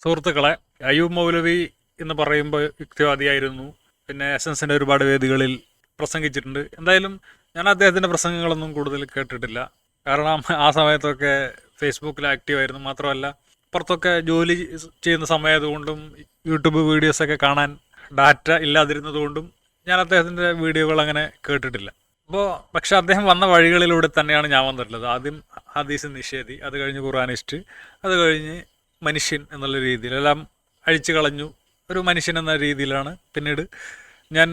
സുഹൃത്തുക്കളെ, അയ്യൂബ് മൗലവി എന്ന് പറയുമ്പോൾ യുക്തിവാദിയായിരുന്നു. പിന്നെ എസൻസിൻ്റെ ഒരുപാട് വേദികളിൽ പ്രസംഗിച്ചിട്ടുണ്ട്. എന്തായാലും ഞാൻ അദ്ദേഹത്തിൻ്റെ പ്രസംഗങ്ങളൊന്നും കൂടുതൽ കേട്ടിട്ടില്ല. കാരണം ആ സമയത്തൊക്കെ ഫേസ്ബുക്കിൽ ആക്റ്റീവായിരുന്നു. മാത്രമല്ല പുറത്തൊക്കെ ജോലി ചെയ്യുന്ന സമയത്തുകൊണ്ടും യൂട്യൂബ് വീഡിയോസൊക്കെ കാണാൻ ഡാറ്റ ഇല്ലാതിരുന്നതുകൊണ്ടും ഞാൻ അദ്ദേഹത്തിൻ്റെ വീഡിയോകൾ അങ്ങനെ കേട്ടിട്ടില്ല. പക്ഷെ അദ്ദേഹം വന്ന വഴികളിലൂടെ തന്നെയാണ് ഞാൻ വന്നിട്ടുള്ളത്. ആദ്യം ഹദീസ് നിഷേധി, അത് കഴിഞ്ഞ് ഖുർആനിസ്റ്റ്, അത് കഴിഞ്ഞ് മനുഷ്യൻ എന്നുള്ള രീതിയിൽ എല്ലാം അഴിച്ചു കളഞ്ഞു. ഒരു മനുഷ്യൻ എന്ന രീതിയിലാണ് പിന്നീട് ഞാൻ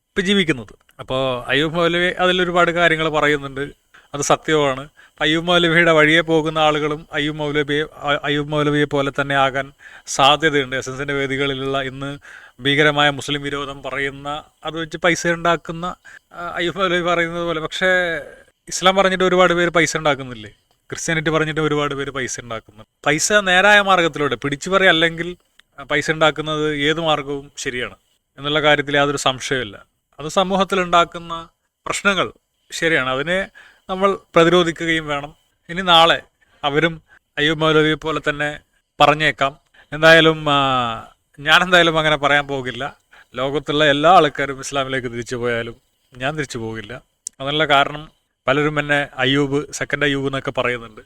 ഇപ്പം ജീവിക്കുന്നത്. അപ്പോൾ അയ്യൂബ് മൗലവി അതിലൊരുപാട് കാര്യങ്ങൾ പറയുന്നുണ്ട്, അത് സത്യവുമാണ്. അയ്യൂബ് മൗലവിയുടെ വഴിയെ പോകുന്ന ആളുകളും അയ്യൂബ് മൗലവിയെ പോലെ തന്നെ ആകാൻ സാധ്യതയുണ്ട്. എസൻസിൻ്റെ വേദികളിലുള്ള ഇന്ന് ഭീകരമായ മുസ്ലിം വിരോധം പറയുന്ന, അത് വെച്ച് പൈസ ഉണ്ടാക്കുന്ന അയ്യൂബ് മൗലവി പറയുന്നത് പോലെ. പക്ഷേ ഇസ്ലാം പറഞ്ഞിട്ട് ഒരുപാട് പേര് പൈസ ഉണ്ടാക്കുന്നില്ലേ? ക്രിസ്ത്യാനിറ്റി പറഞ്ഞിട്ട് ഒരുപാട് പേര് പൈസ ഉണ്ടാക്കുന്നു. പൈസ നേരായ മാർഗത്തിലൂടെ പിടിച്ചു അല്ലെങ്കിൽ പൈസ ഉണ്ടാക്കുന്നത് ഏത് മാർഗവും ശരിയാണ് എന്നുള്ള കാര്യത്തിൽ യാതൊരു സംശയമില്ല. അത് സമൂഹത്തിലുണ്ടാക്കുന്ന പ്രശ്നങ്ങൾ ശരിയാണ്, അതിനെ നമ്മൾ പ്രതിരോധിക്കുകയും വേണം. ഇനി നാളെ അവരും അയ്യൂബ് മൗലവിയെ പോലെ തന്നെ പറഞ്ഞേക്കാം. എന്തായാലും ഞാനെന്തായാലും അങ്ങനെ പറയാൻ പോകില്ല. ലോകത്തുള്ള എല്ലാ ആൾക്കാരും ഇസ്ലാമിലേക്ക് തിരിച്ചു പോയാലും ഞാൻ തിരിച്ചു പോകില്ല. അതിനുള്ള കാരണം പലരും എന്നെ അയ്യൂബ്, സെക്കൻഡ് അയ്യൂബ് എന്നൊക്കെ പറയുന്നുണ്ട്.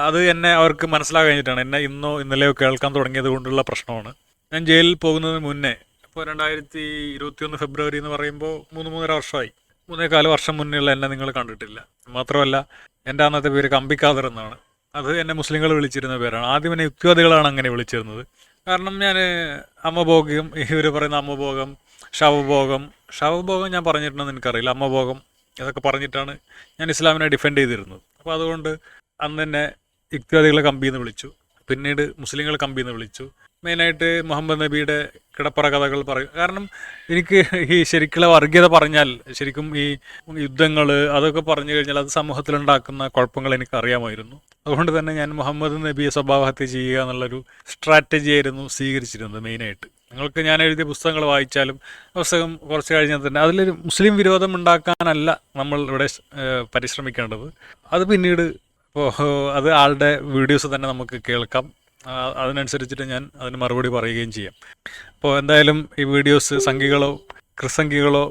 അത് എന്നെ അവർക്ക് മനസ്സിലാക്കാൻ കഴിഞ്ഞിട്ടാണ്. എന്നെ ഇന്നോ ഇന്നലെയോ കേൾക്കാൻ തുടങ്ങിയത് കൊണ്ടുള്ള പ്രശ്നമാണ്. ഞാൻ ജയിലിൽ പോകുന്നതിന് മുന്നേ, ഇപ്പോൾ 2021 ഫെബ്രുവരി എന്ന് പറയുമ്പോൾ 3.5 വർഷമായി. 3.25 വർഷം മുന്നേയുള്ള എന്നെ നിങ്ങൾ കണ്ടിട്ടില്ല. മാത്രമല്ല എൻ്റെ അന്നത്തെ പേര് കമ്പിക്കാദർ എന്നാണ്. അത് എന്നെ മുസ്ലിങ്ങൾ വിളിച്ചിരുന്ന പേരാണ്. ആദ്യം എന്നെ യുക്തിവാദികളാണ് അങ്ങനെ വിളിച്ചിരുന്നത്. കാരണം ഞാൻ അമ്മഭോഗം, ഇവർ പറയുന്ന അമ്മഭോഗം, ശവഭോഗം ഞാൻ പറഞ്ഞിട്ടുണ്ടെന്ന് എനിക്കറിയില്ല. അമ്മഭോഗം ഇതൊക്കെ പറഞ്ഞിട്ടാണ് ഞാൻ ഇസ്ലാമിനെ ഡിഫെൻഡ് ചെയ്തിരുന്നത്. അപ്പോൾ അതുകൊണ്ട് അന്ന് തന്നെ യുക്തിവാദികളെ കമ്പിന്ന് വിളിച്ചു, പിന്നീട് മുസ്ലിങ്ങൾ കമ്പിന്ന് വിളിച്ചു. മെയിനായിട്ട് മുഹമ്മദ് നബിയുടെ കിടപ്പറ കഥകൾ പറയും. കാരണം എനിക്ക് ഈ ശരിക്കുള്ള വർഗീയത പറഞ്ഞാൽ, ശരിക്കും ഈ യുദ്ധങ്ങൾ അതൊക്കെ പറഞ്ഞു കഴിഞ്ഞാൽ അത് സമൂഹത്തിലുണ്ടാക്കുന്ന കുഴപ്പങ്ങൾ എനിക്ക് അറിയാമായിരുന്നു. അതുകൊണ്ട് തന്നെ ഞാൻ മുഹമ്മദ് നബിയെ സ്വഭാവഹത്യ ചെയ്യുക എന്നുള്ളൊരു സ്ട്രാറ്റജി ആയിരുന്നു സ്വീകരിച്ചിരുന്നത് മെയിനായിട്ട്. നിങ്ങൾക്ക് ഞാൻ എഴുതിയ പുസ്തകങ്ങൾ വായിച്ചാലും പുസ്തകം കുറച്ച് കഴിഞ്ഞാൽ തന്നെ അതിലൊരു മുസ്ലിം വിരോധം ഉണ്ടാക്കാനല്ല നമ്മൾ ഇവിടെ പരിശ്രമിക്കേണ്ടത്. അത് പിന്നീട് ഇപ്പോൾ അത് ആളുടെ വീഡിയോസ് തന്നെ നമുക്ക് കേൾക്കാം. അതിനനുസരിച്ചിട്ട് ഞാൻ അതിന് മറുപടി പറയുകയും ചെയ്യാം. അപ്പോൾ എന്തായാലും ഈ വീഡിയോസ് സംഘികളോ ക്രിസംഘികളോ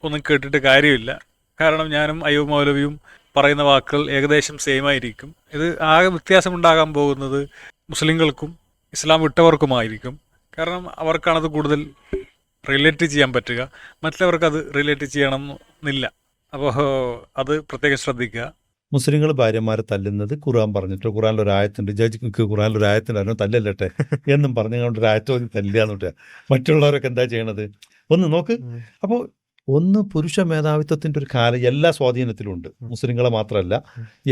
ഒന്നും കേട്ടിട്ട് കാര്യമില്ല. കാരണം ഞാനും അയ്യൂബ് മൗലവിയും പറയുന്ന വാക്കുകൾ ഏകദേശം സെയിം ആയിരിക്കും. ഇത് ആകെ വ്യത്യാസമുണ്ടാകാൻ പോകുന്നത് മുസ്ലിങ്ങൾക്കും ഇസ്ലാം വിട്ടവർക്കുമായിരിക്കും. കാരണം അവർക്കാണത് കൂടുതൽ റിലേറ്റ് ചെയ്യാൻ പറ്റുക, മറ്റുള്ളവർക്കത് റിലേറ്റ് ചെയ്യണമെന്നില്ല. അപ്പോൾ അത് പ്രത്യേകം ശ്രദ്ധിക്കുക. മുസ്ലിങ്ങൾ ഭാര്യമാരെ തല്ലുന്നത് ഖുർആൻ പറഞ്ഞിട്ട്, ഖുർആനിലൊരായത്തുണ്ട്, ജഡ്ജിക്ക് ഖുർആനിലൊരായത്തുണ്ടായിരുന്നു തല്ലല്ലട്ടെ എന്നും പറഞ്ഞുകൊണ്ട് ഒരായത്തോ തല്ലാന്ന് വിട്ടുക. മറ്റുള്ളവരൊക്കെ എന്താ ചെയ്യണത് ഒന്ന് നോക്ക്. അപ്പോൾ ഒന്ന് പുരുഷ മേധാവിത്വത്തിൻ്റെ ഒരു കാലം എല്ലാ സ്വാധീനത്തിലും ഉണ്ട്. മുസ്ലിങ്ങളെ മാത്രമല്ല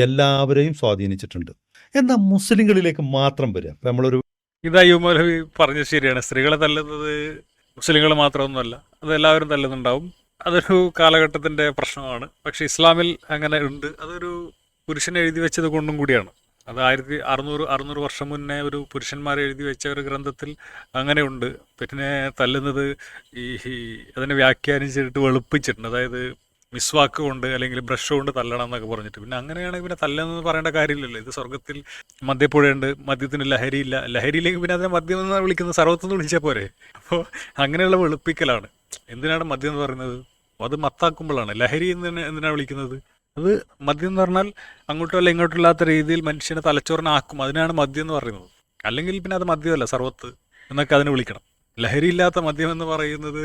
എല്ലാവരെയും സ്വാധീനിച്ചിട്ടുണ്ട്. എന്നാൽ മുസ്ലിങ്ങളിലേക്ക് മാത്രം വരിക. അപ്പം നമ്മളൊരു ഇത് അയ്യൂബ് മൗലവി പറഞ്ഞത് ശരിയാണ്. സ്ത്രീകളെ തല്ലുന്നത് മുസ്ലിങ്ങൾ മാത്രമൊന്നുമല്ല, അത് എല്ലാവരും തല്ലുന്നുണ്ടാവും. അതൊരു കാലഘട്ടത്തിൻ്റെ പ്രശ്നമാണ്. പക്ഷെ ഇസ്ലാമിൽ അങ്ങനെ ഉണ്ട്. അതൊരു പുരുഷൻ എഴുതി വെച്ചത് കൊണ്ടും കൂടിയാണ്. അത് 1600 വർഷം മുന്നേ ഒരു പുരുഷന്മാർ എഴുതി വെച്ച ഒരു ഗ്രന്ഥത്തിൽ അങ്ങനെ ഉണ്ട്. പിന്നെ തല്ലുന്നത് അതിനെ വ്യാഖ്യാനിച്ചിട്ട് വെളുപ്പിച്ചിട്ടുണ്ട്. അതായത് മിസ്വാക്ക് കൊണ്ട് അല്ലെങ്കിൽ ബ്രഷ് കൊണ്ട് തല്ലണം എന്നൊക്കെ പറഞ്ഞിട്ട്. പിന്നെ അങ്ങനെയാണെങ്കിൽ പിന്നെ തല്ലെന്ന് പറയേണ്ട കാര്യമില്ലല്ലോ. ഇത് സ്വർഗത്തിൽ മദ്യപ്പുഴയുണ്ട്, മദ്യത്തിന് ലഹരിയില്ല. ലഹരിയിലേക്ക് പിന്നെ അതിനെ മദ്യം എന്ന് വിളിക്കുന്നത് സർവ്വത്തെന്ന് വിളിച്ചാൽ പോരെ. അപ്പോൾ അങ്ങനെയുള്ള വെളുപ്പിക്കലാണ്. എന്തിനാണ് മദ്യം എന്ന് പറയുന്നത്? അത് മത്താക്കുമ്പോഴാണ്. ലഹരി എന്തിനാണ് വിളിക്കുന്നത്? അത് മദ്യം എന്ന് പറഞ്ഞാൽ അങ്ങോട്ടും അല്ല ഇങ്ങോട്ടും ഇല്ലാത്ത രീതിയിൽ മനുഷ്യനെ തലച്ചോറിനാക്കും. അതിനാണ് മദ്യം എന്ന് പറയുന്നത്. അല്ലെങ്കിൽ പിന്നെ അത് മദ്യമല്ല, സർവത്ത് എന്നൊക്കെ അതിനെ വിളിക്കണം. ലഹരിയില്ലാത്ത മദ്യം എന്ന് പറയുന്നത്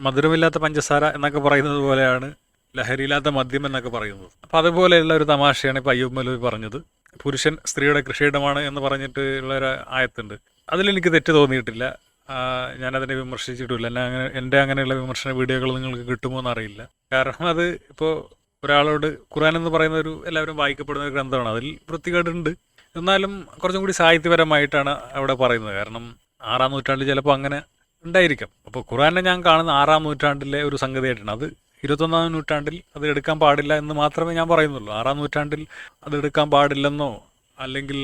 മധുരമില്ലാത്ത പഞ്ചസാര എന്നൊക്കെ പറയുന്നത് പോലെയാണ് ലഹരിയില്ലാത്ത മദ്യം എന്നൊക്കെ പറയുന്നത്. അപ്പോൾ അതുപോലെയുള്ള ഒരു തമാശയാണ് ഇപ്പോൾ അയ്യൂബ് മൗലവി പറഞ്ഞത്. പുരുഷൻ സ്ത്രീയുടെ കൃഷിയിടമാണ് എന്ന് പറഞ്ഞിട്ട് ഉള്ളൊരു ആയത്തുണ്ട്. അതിലെനിക്ക് തെറ്റ് തോന്നിയിട്ടില്ല. ഞാനതിനെ വിമർശിച്ചിട്ടില്ല. എൻ്റെ അങ്ങനെയുള്ള വിമർശന വീഡിയോകൾ നിങ്ങൾക്ക് കിട്ടുമോ എന്നറിയില്ല. കാരണം അത് ഇപ്പോൾ ഒരാളോട് ഖുർആൻ എന്ന് പറയുന്ന ഒരു എല്ലാവരും വായിക്കപ്പെടുന്ന ഒരു ഗ്രന്ഥമാണ്. അതിൽ വൃത്തികേടുണ്ട്. എന്നാലും കുറച്ചും കൂടി സാഹിത്യപരമായിട്ടാണ് അവിടെ പറയുന്നത്. കാരണം 6-ാം നൂറ്റാണ്ടിൽ ചിലപ്പോൾ അങ്ങനെ ഉണ്ടായിരിക്കാം. അപ്പോൾ ഖുർആനെ ഞാൻ കാണുന്ന 6-ാം നൂറ്റാണ്ടിലെ ഒരു സംഗതിയായിട്ടാണ്. അത് 21-ാം നൂറ്റാണ്ടിൽ അത് എടുക്കാൻ പാടില്ല എന്ന് മാത്രമേ ഞാൻ പറയുന്നുള്ളൂ. 6-ാം നൂറ്റാണ്ടിൽ അത് എടുക്കാൻ പാടില്ലെന്നോ അല്ലെങ്കിൽ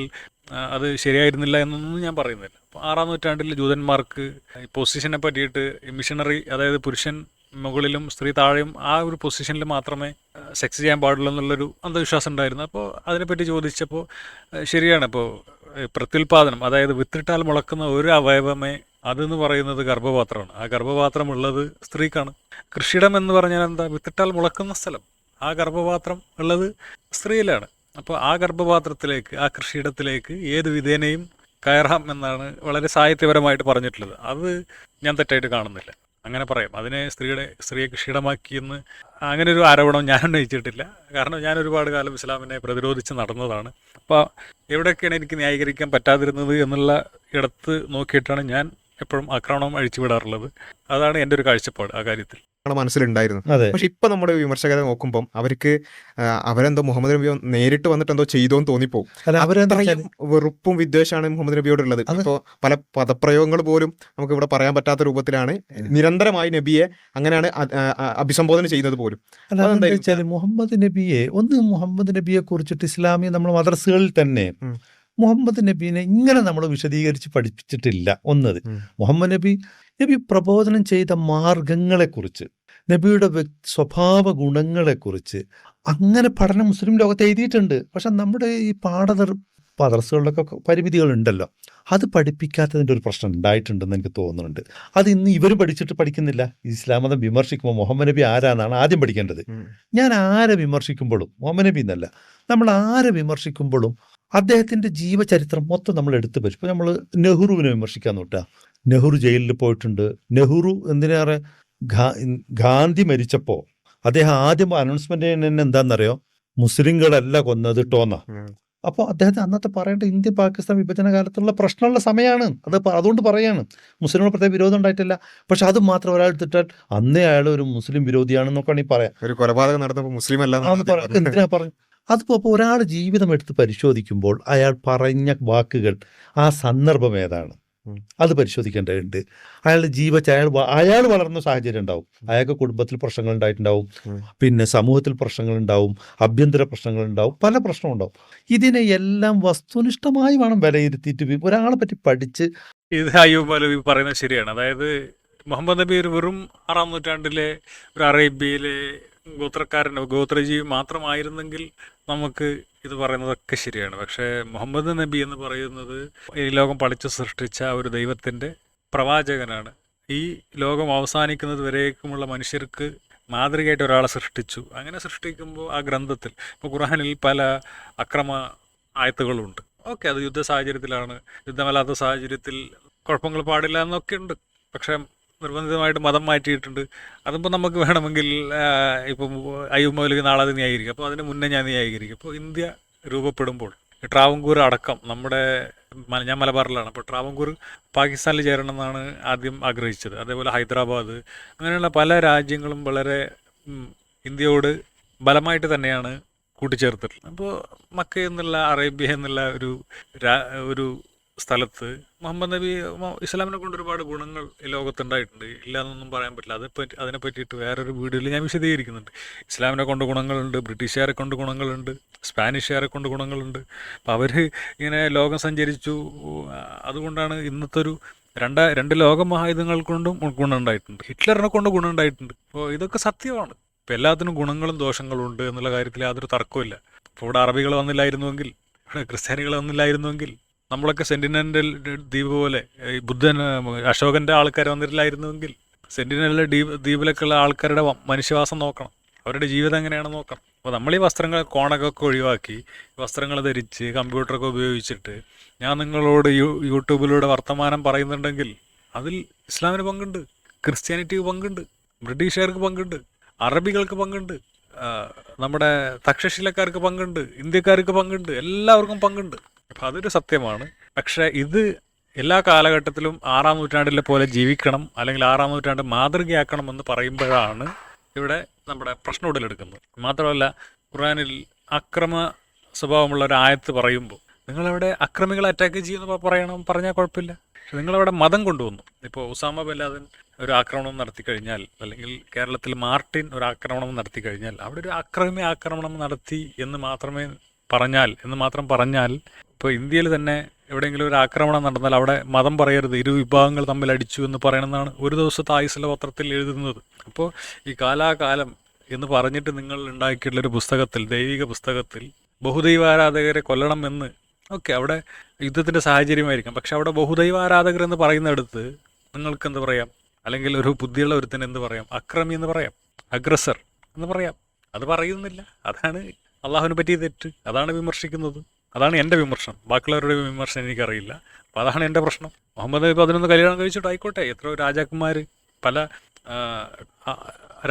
അത് ശരിയായിരുന്നില്ല എന്നൊന്നും ഞാൻ പറയുന്നില്ല. അപ്പോൾ 6-ാം നൂറ്റാണ്ടിൽ ജൂതന്മാർക്ക് പൊസിഷനെ പറ്റിയിട്ട് മിഷണറി, അതായത് പുരുഷൻ മുകളിലും സ്ത്രീ താഴെയും ആ ഒരു പൊസിഷനിൽ മാത്രമേ സെക്സ് ചെയ്യാൻ പാടുള്ളൂ എന്നുള്ളൊരു അന്ധവിശ്വാസം ഉണ്ടായിരുന്നു. അപ്പോൾ അതിനെപ്പറ്റി ചോദിച്ചപ്പോൾ ശരിയാണ്. ഇപ്പോൾ പ്രത്യുൽപാദനം, അതായത് വിത്തിട്ടാൽ മുളക്കുന്ന ഒരു അവയവമേ അതെന്ന് പറയുന്നത് ഗർഭപാത്രമാണ്. ആ ഗർഭപാത്രം ഉള്ളത് സ്ത്രീക്കാണ്. കൃഷിയിടം എന്ന് പറഞ്ഞാൽ എന്താ? വിത്തിട്ടാൽ മുളക്കുന്ന സ്ഥലം. ആ ഗർഭപാത്രം ഉള്ളത് സ്ത്രീയിലാണ്. അപ്പോൾ ആ ഗർഭപാത്രത്തിലേക്ക്, ആ കൃഷിയിടത്തിലേക്ക് ഏത് വിധേനയും കയറാം എന്നാണ് വളരെ സാഹിത്യപരമായിട്ട് പറഞ്ഞിട്ടുള്ളത്. അത് ഞാൻ തെറ്റായിട്ട് കാണുന്നില്ല. അങ്ങനെ പറയാം. അതിനെ സ്ത്രീയെ കൃഷിയിടമാക്കിയെന്ന് അങ്ങനെ ഒരു ആരോപണം ഞാൻ ഉന്നയിച്ചിട്ടില്ല. കാരണം ഞാൻ ഒരുപാട് കാലം ഇസ്ലാമിനെ പ്രതിരോധിച്ച് നടന്നതാണ്. അപ്പോൾ എവിടെയൊക്കെയാണ് എനിക്ക് ന്യായീകരിക്കാൻ പറ്റാതിരുന്നത് എന്നുള്ള ഇടത്ത് നോക്കിയിട്ടാണ് ഞാൻ എപ്പോഴും ആക്രമണം അഴിച്ചുവിടാറുള്ളത്. അതാണ് എൻ്റെ ഒരു കാഴ്ചപ്പാട് ആ കാര്യത്തിൽ. മനസ്സിലുണ്ടായിരുന്നു. അതെ. പക്ഷെ ഇപ്പൊ നമ്മുടെ വിമർശകരെ നോക്കുമ്പോൾ അവർക്ക് അവരെന്തോ മുഹമ്മദ് നബി നേരിട്ട് വന്നിട്ട് എന്തോ ചെയ്തോന്ന് തോന്നിപ്പോവും. അല്ല, അവരെന്താ അത്രയും വെറുപ്പും വിദ്വേഷമാണ് മുഹമ്മദ് നബിയോടുള്ളത്. ഇപ്പോൾ പല പദപ്രയോഗങ്ങൾ പോലും നമുക്ക് ഇവിടെ പറയാൻ പറ്റാത്ത രൂപത്തിലാണ് നിരന്തരമായി നബിയെ അങ്ങനെയാണ് അഭിസംബോധന ചെയ്യുന്നത് പോലും. അല്ല, അതെന്താ വെച്ചാൽ മുഹമ്മദ് നബിയെ കുറിച്ചിട്ട് ഇസ്ലാമിക നമ്മൾ മദ്രസകളിൽ തന്നെ മുഹമ്മദ് നബീനെ ഇങ്ങനെ നമ്മൾ വിശദീകരിച്ച് പഠിപ്പിച്ചിട്ടില്ല. ഒന്നത്, മുഹമ്മദ് നബി പ്രബോധനം ചെയ്ത മാർഗങ്ങളെക്കുറിച്ച്, നബിയുടെ സ്വഭാവ ഗുണങ്ങളെക്കുറിച്ച് അങ്ങനെ പഠനം മുസ്ലിം ലോകത്ത് എഴുതിയിട്ടുണ്ട്. പക്ഷെ നമ്മുടെ ഈ മദ്രസകളിലൊക്കെ പരിമിതികളുണ്ടല്ലോ, അത് പഠിപ്പിക്കാത്തതിൻ്റെ ഒരു പ്രശ്നം ഉണ്ടായിട്ടുണ്ടെന്ന് എനിക്ക് തോന്നുന്നുണ്ട്. അത് ഇന്ന് ഇവർ പഠിക്കുന്നില്ല. ഇസ്ലാം മതം വിമർശിക്കുമ്പോൾ മുഹമ്മദ് നബി ആരാന്നാണ് ആദ്യം പഠിക്കേണ്ടത്. ഞാൻ ആരെ വിമർശിക്കുമ്പോഴും, മുഹമ്മദ് നബി എന്നല്ല, നമ്മൾ ആരെ വിമർശിക്കുമ്പോഴും അദ്ദേഹത്തിൻ്റെ ജീവചരിത്രം മൊത്തം നമ്മൾ എടുത്തു വരും. ഇപ്പോൾ നമ്മൾ നെഹ്റുവിനെ വിമർശിക്കാൻ നോട്ടാ, നെഹ്റു ജയിലിൽ പോയിട്ടുണ്ട്. നെഹ്റു എന്തിനേറെ ഗാന്ധി മരിച്ചപ്പോൾ അദ്ദേഹം ആദ്യം അനൗൺസ്മെന്റ് ചെയ്യുന്നതിന് എന്താണെന്നറിയോ? മുസ്ലിങ്ങളല്ല കൊന്നത് ടോന്ന. അപ്പോൾ അദ്ദേഹത്തെ അന്നത്തെ പറയേണ്ട ഇന്ത്യ പാകിസ്ഥാൻ വിഭജന കാലത്തുള്ള പ്രശ്നമുള്ള സമയമാണ്. അതുകൊണ്ട് പറയാണ്, മുസ്ലിങ്ങൾ പ്രത്യേക വിരോധം ഉണ്ടായിട്ടില്ല. പക്ഷെ അത് മാത്രം ഒരാൾ എടുത്തിട്ടാൽ അന്നേ അയാൾ ഒരു മുസ്ലിം വിരോധിയാണെന്നൊക്കെയാണ് ഈ പറയാം. ഒരു കൊലപാതകം നടന്നപ്പോൾ മുസ്ലിം അല്ല എന്തിനാ പറയും? അതിപ്പോൾ ഒരാൾ ജീവിതം എടുത്ത് പരിശോധിക്കുമ്പോൾ അയാൾ പറഞ്ഞ വാക്കുകൾ, ആ സന്ദർഭം ഏതാണ്, അത് പരിശോധിക്കേണ്ടതുണ്ട്. അയാളുടെ അയാൾ വളർന്ന സാഹചര്യം ഉണ്ടാവും, അയാൾക്ക് കുടുംബത്തിൽ പ്രശ്നങ്ങൾ ഉണ്ടായിട്ടുണ്ടാവും, പിന്നെ സമൂഹത്തിൽ പ്രശ്നങ്ങൾ ഉണ്ടാവും, ആഭ്യന്തര പ്രശ്നങ്ങൾ ഉണ്ടാവും, പല പ്രശ്നം ഉണ്ടാവും. ഇതിനെ എല്ലാം വസ്തുനിഷ്ഠമായി വേണം വിലയിരുത്തിയിട്ട് ഒരാളെ പറ്റി പഠിച്ച്. ഇത് അയ്യൂബ് മൗലവി പറയുന്നത് ശരിയാണ്. അതായത് മുഹമ്മദ് നബി ഒരു വെറും 6-ാം നൂറ്റാണ്ടിലെ ഒരു അറേബ്യയിലെ ഗോത്രജീവി മാത്രമായിരുന്നെങ്കിൽ നമുക്ക് ഇത് പറയുന്നതൊക്കെ ശരിയാണ്. പക്ഷേ മുഹമ്മദ് നബി എന്ന് പറയുന്നത് ഈ ലോകം പളിച്ചു സൃഷ്ടിച്ച ഒരു ദൈവത്തിൻ്റെ പ്രവാചകനാണ്. ഈ ലോകം അവസാനിക്കുന്നത് വരേക്കുമുള്ള മനുഷ്യർക്ക് മാതൃകയായിട്ട് ഒരാളെ സൃഷ്ടിച്ചു. അങ്ങനെ സൃഷ്ടിക്കുമ്പോൾ ആ ഗ്രന്ഥത്തിൽ, ഇപ്പോൾ ഖുർആനിൽ പല അക്രമ ആയത്തുകളുണ്ട്. ഓക്കെ, അത് യുദ്ധ സാഹചര്യത്തിലാണ്, യുദ്ധമല്ലാത്ത സാഹചര്യത്തിൽ കുഴപ്പങ്ങൾ പാടില്ല എന്നൊക്കെ ഉണ്ട്. പക്ഷേ നിർബന്ധിതമായിട്ട് മതം മാറ്റിയിട്ടുണ്ട്. അതിപ്പോൾ നമുക്ക് വേണമെങ്കിൽ ഇപ്പം അയ്യൂബ് മൗലവി നാളെ അത് ന്യായീകരിക്കും, അപ്പോൾ അതിന് മുന്നേ ഞാൻ ന്യായീകരിക്കും. ഇപ്പോൾ ഇന്ത്യ രൂപപ്പെടുമ്പോൾ ട്രാവൻകൂർ അടക്കം ഞാൻ മലബാറിലാണ്, അപ്പോൾ ട്രാവൻകൂർ പാകിസ്ഥാനിൽ ചേരണമെന്നാണ് ആദ്യം ആഗ്രഹിച്ചത്. അതേപോലെ ഹൈദരാബാദ്, അങ്ങനെയുള്ള പല രാജ്യങ്ങളും വളരെ ഇന്ത്യയോട് ബലമായിട്ട് തന്നെയാണ് കൂട്ടിച്ചേർത്തിട്ടുള്ളത്. അപ്പോൾ മക്ക എന്നുള്ള അറേബ്യ എന്നുള്ള ഒരു സ്ഥലത്ത് മുഹമ്മദ് നബി ഇസ്ലാമിനെ കൊണ്ട് ഒരുപാട് ഗുണങ്ങൾ ഈ ലോകത്തുണ്ടായിട്ടുണ്ട്, ഇല്ല എന്നൊന്നും പറയാൻ പറ്റില്ല. അതിനെ പറ്റിയിട്ട് വേറൊരു വീഡിയോയിൽ ഞാൻ വിശദീകരിക്കുന്നുണ്ട്. ഇസ്ലാമിനെ കൊണ്ട് ഗുണങ്ങളുണ്ട്, ബ്രിട്ടീഷുകാരെ കൊണ്ട് ഗുണങ്ങളുണ്ട്, സ്പാനിഷുകാരെ കൊണ്ട് ഗുണങ്ങളുണ്ട്. അപ്പോൾ അവർ ഇങ്ങനെ ലോകം സഞ്ചരിച്ചു. അതുകൊണ്ടാണ് ഇന്നത്തെ ഒരു രണ്ട് ലോകമഹായുധങ്ങൾ കൊണ്ടും ഗുണമുണ്ടായിട്ടുണ്ട്, ഹിറ്റ്ലറിനെ കൊണ്ട് ഗുണമുണ്ടായിട്ടുണ്ട്. അപ്പോൾ ഇതൊക്കെ സത്യമാണ്. ഇപ്പോൾ എല്ലാത്തിനും ഗുണങ്ങളും ദോഷങ്ങളും ഉണ്ട് എന്നുള്ള കാര്യത്തിൽ യാതൊരു തർക്കമില്ല. ഇപ്പോൾ ഇവിടെ അറബികൾ വന്നില്ലായിരുന്നുവെങ്കിൽ, ഇവിടെ ക്രിസ്ത്യാനികൾ വന്നില്ലായിരുന്നുവെങ്കിൽ, നമ്മളൊക്കെ സെന്റിനൽ ദ്വീപ് പോലെ അശോകൻ്റെ ആൾക്കാർ വന്നിട്ടില്ലായിരുന്നുവെങ്കിൽ, സെന്റിനൽ ദ്വീപിലൊക്കെയുള്ള ആൾക്കാരുടെ മനുഷ്യവാസം നോക്കണം, അവരുടെ ജീവിതം എങ്ങനെയാണെന്ന് നോക്കണം. അപ്പോൾ നമ്മൾ ഈ കോണൊക്കെ ഒഴിവാക്കി വസ്ത്രങ്ങൾ ധരിച്ച് കമ്പ്യൂട്ടറൊക്കെ ഉപയോഗിച്ചിട്ട് ഞാൻ നിങ്ങളോട് യൂട്യൂബിലൂടെ വർത്തമാനം പറയുന്നുണ്ടെങ്കിൽ അതിൽ ഇസ്ലാമിന് പങ്കുണ്ട്, ക്രിസ്ത്യാനിറ്റിക്ക് പങ്കുണ്ട്, ബ്രിട്ടീഷുകാർക്ക് പങ്കുണ്ട്, അറബികൾക്ക് പങ്കുണ്ട്, നമ്മുടെ തക്ഷശിലക്കാർക്ക് പങ്കുണ്ട്, ഇന്ത്യക്കാർക്ക് പങ്കുണ്ട്, എല്ലാവർക്കും പങ്കുണ്ട്. അപ്പം അതൊരു സത്യമാണ്. പക്ഷേ ഇത് എല്ലാ കാലഘട്ടത്തിലും 6-ാം നൂറ്റാണ്ടിലെ പോലെ ജീവിക്കണം, അല്ലെങ്കിൽ 6-ാം നൂറ്റാണ്ട് മാതൃകയാക്കണം എന്ന് പറയുമ്പോഴാണ് ഇവിടെ നമ്മുടെ പ്രശ്നം ഉടലെടുക്കുന്നത്. മാത്രമല്ല, ഖുർആനിൽ അക്രമ സ്വഭാവമുള്ള ഒരു ആയത്ത് പറയുമ്പോൾ നിങ്ങളവിടെ അക്രമികളെ അറ്റാക്ക് ചെയ്യുമെന്ന് പറഞ്ഞാൽ കുഴപ്പമില്ല. പക്ഷെ നിങ്ങളവിടെ മതം കൊണ്ടുവന്നു. ഇപ്പോൾ ഉസാമ ബിൻ ലാദൻ ഒരു ആക്രമണം നടത്തി കഴിഞ്ഞാൽ, അല്ലെങ്കിൽ കേരളത്തിൽ മാർട്ടിൻ ഒരു ആക്രമണം നടത്തി കഴിഞ്ഞാൽ, അവിടെ ഒരു ആക്രമണം നടത്തി എന്ന് മാത്രം പറഞ്ഞാൽ ഇപ്പോൾ ഇന്ത്യയിൽ തന്നെ എവിടെയെങ്കിലും ഒരു ആക്രമണം നടന്നാൽ അവിടെ മതം പറയരുത്, ഇരു വിഭാഗങ്ങൾ തമ്മിൽ അടിച്ചു എന്ന് പറയണമെന്നാണ് ഒരു ദിവസത്തെ ആയുസ്സുള്ള പത്രത്തിൽ എഴുതുന്നത്. അപ്പോൾ ഈ കാലാകാലം എന്ന് പറഞ്ഞിട്ട് നിങ്ങൾ ഉണ്ടാക്കിയിട്ടുള്ളൊരു പുസ്തകത്തിൽ, ദൈവിക പുസ്തകത്തിൽ ബഹുദൈവാരാധകരെ കൊല്ലണം എന്ന്, ഓക്കെ, അവിടെ യുദ്ധത്തിൻ്റെ സാഹചര്യമായിരിക്കാം, പക്ഷെ അവിടെ ബഹുദൈവാരാധകർ എന്ന് പറയുന്നിടത്ത് നിങ്ങൾക്ക് എന്ത് പറയാം? അല്ലെങ്കിൽ ഒരു ബുദ്ധിയുള്ള ഒരുത്തിന് എന്ത് പറയാം? അക്രമി എന്ന് പറയാം, അഗ്രസർ എന്ന് പറയാം. അത് പറയുന്നില്ല. അതാണ് അള്ളാഹുവിനെ പറ്റിയ തെറ്റ്. അതാണ് വിമർശിക്കുന്നത്. അതാണ് എൻ്റെ വിമർശനം. ബാക്കിയുള്ളവരുടെ വിമർശനം എനിക്കറിയില്ല. അപ്പോൾ അതാണ് എൻ്റെ പ്രശ്നം. മുഹമ്മദ് നബി 11 കല്യാണം കഴിച്ചിട്ട് ആയിക്കോട്ടെ. എത്രയോ രാജാക്കന്മാർ, പല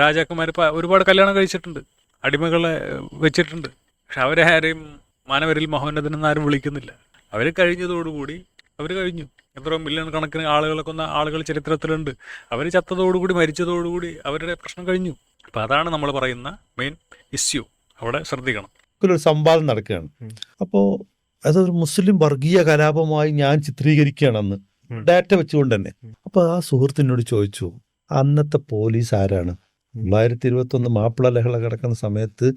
രാജാക്കന്മാർ ഒരുപാട് കല്യാണം കഴിച്ചിട്ടുണ്ട്, അടിമകളെ വെച്ചിട്ടുണ്ട്. പക്ഷെ അവരെ ആരെയും മാനവരിൽ മഹോന്നതനെന്ന് ആരും വിളിക്കുന്നില്ല. അവർ കഴിഞ്ഞതോടുകൂടി അവർ കഴിഞ്ഞു. എത്രയോ മില്യൺ കണക്കിന് ആളുകളെ കൊന്ന ആളുകൾ ചരിത്രത്തിലുണ്ട്. അവർ ചത്തതോടുകൂടി, മരിച്ചതോടുകൂടി അവരുടെ പ്രശ്നം കഴിഞ്ഞു. അപ്പം അതാണ് നമ്മൾ പറയുന്ന മെയിൻ ഇഷ്യൂ. അവിടെ ശ്രദ്ധിക്കണം. ഒരു സംവാദം നടക്കുകയാണ്. അപ്പോൾ അതൊരു മുസ്ലിം വർഗീയ കലാപമായി ഞാൻ ചിത്രീകരിക്കുകയാണെന്ന് ഡാറ്റ വെച്ചുകൊണ്ട് തന്നെ. അപ്പോൾ ആ സുഹൃത്തിനോട് ചോദിച്ചു, അന്നത്തെ പോലീസ് ആരാണ്? 2021 മാപ്പിള ലഹള കിടക്കുന്ന സമയത്ത്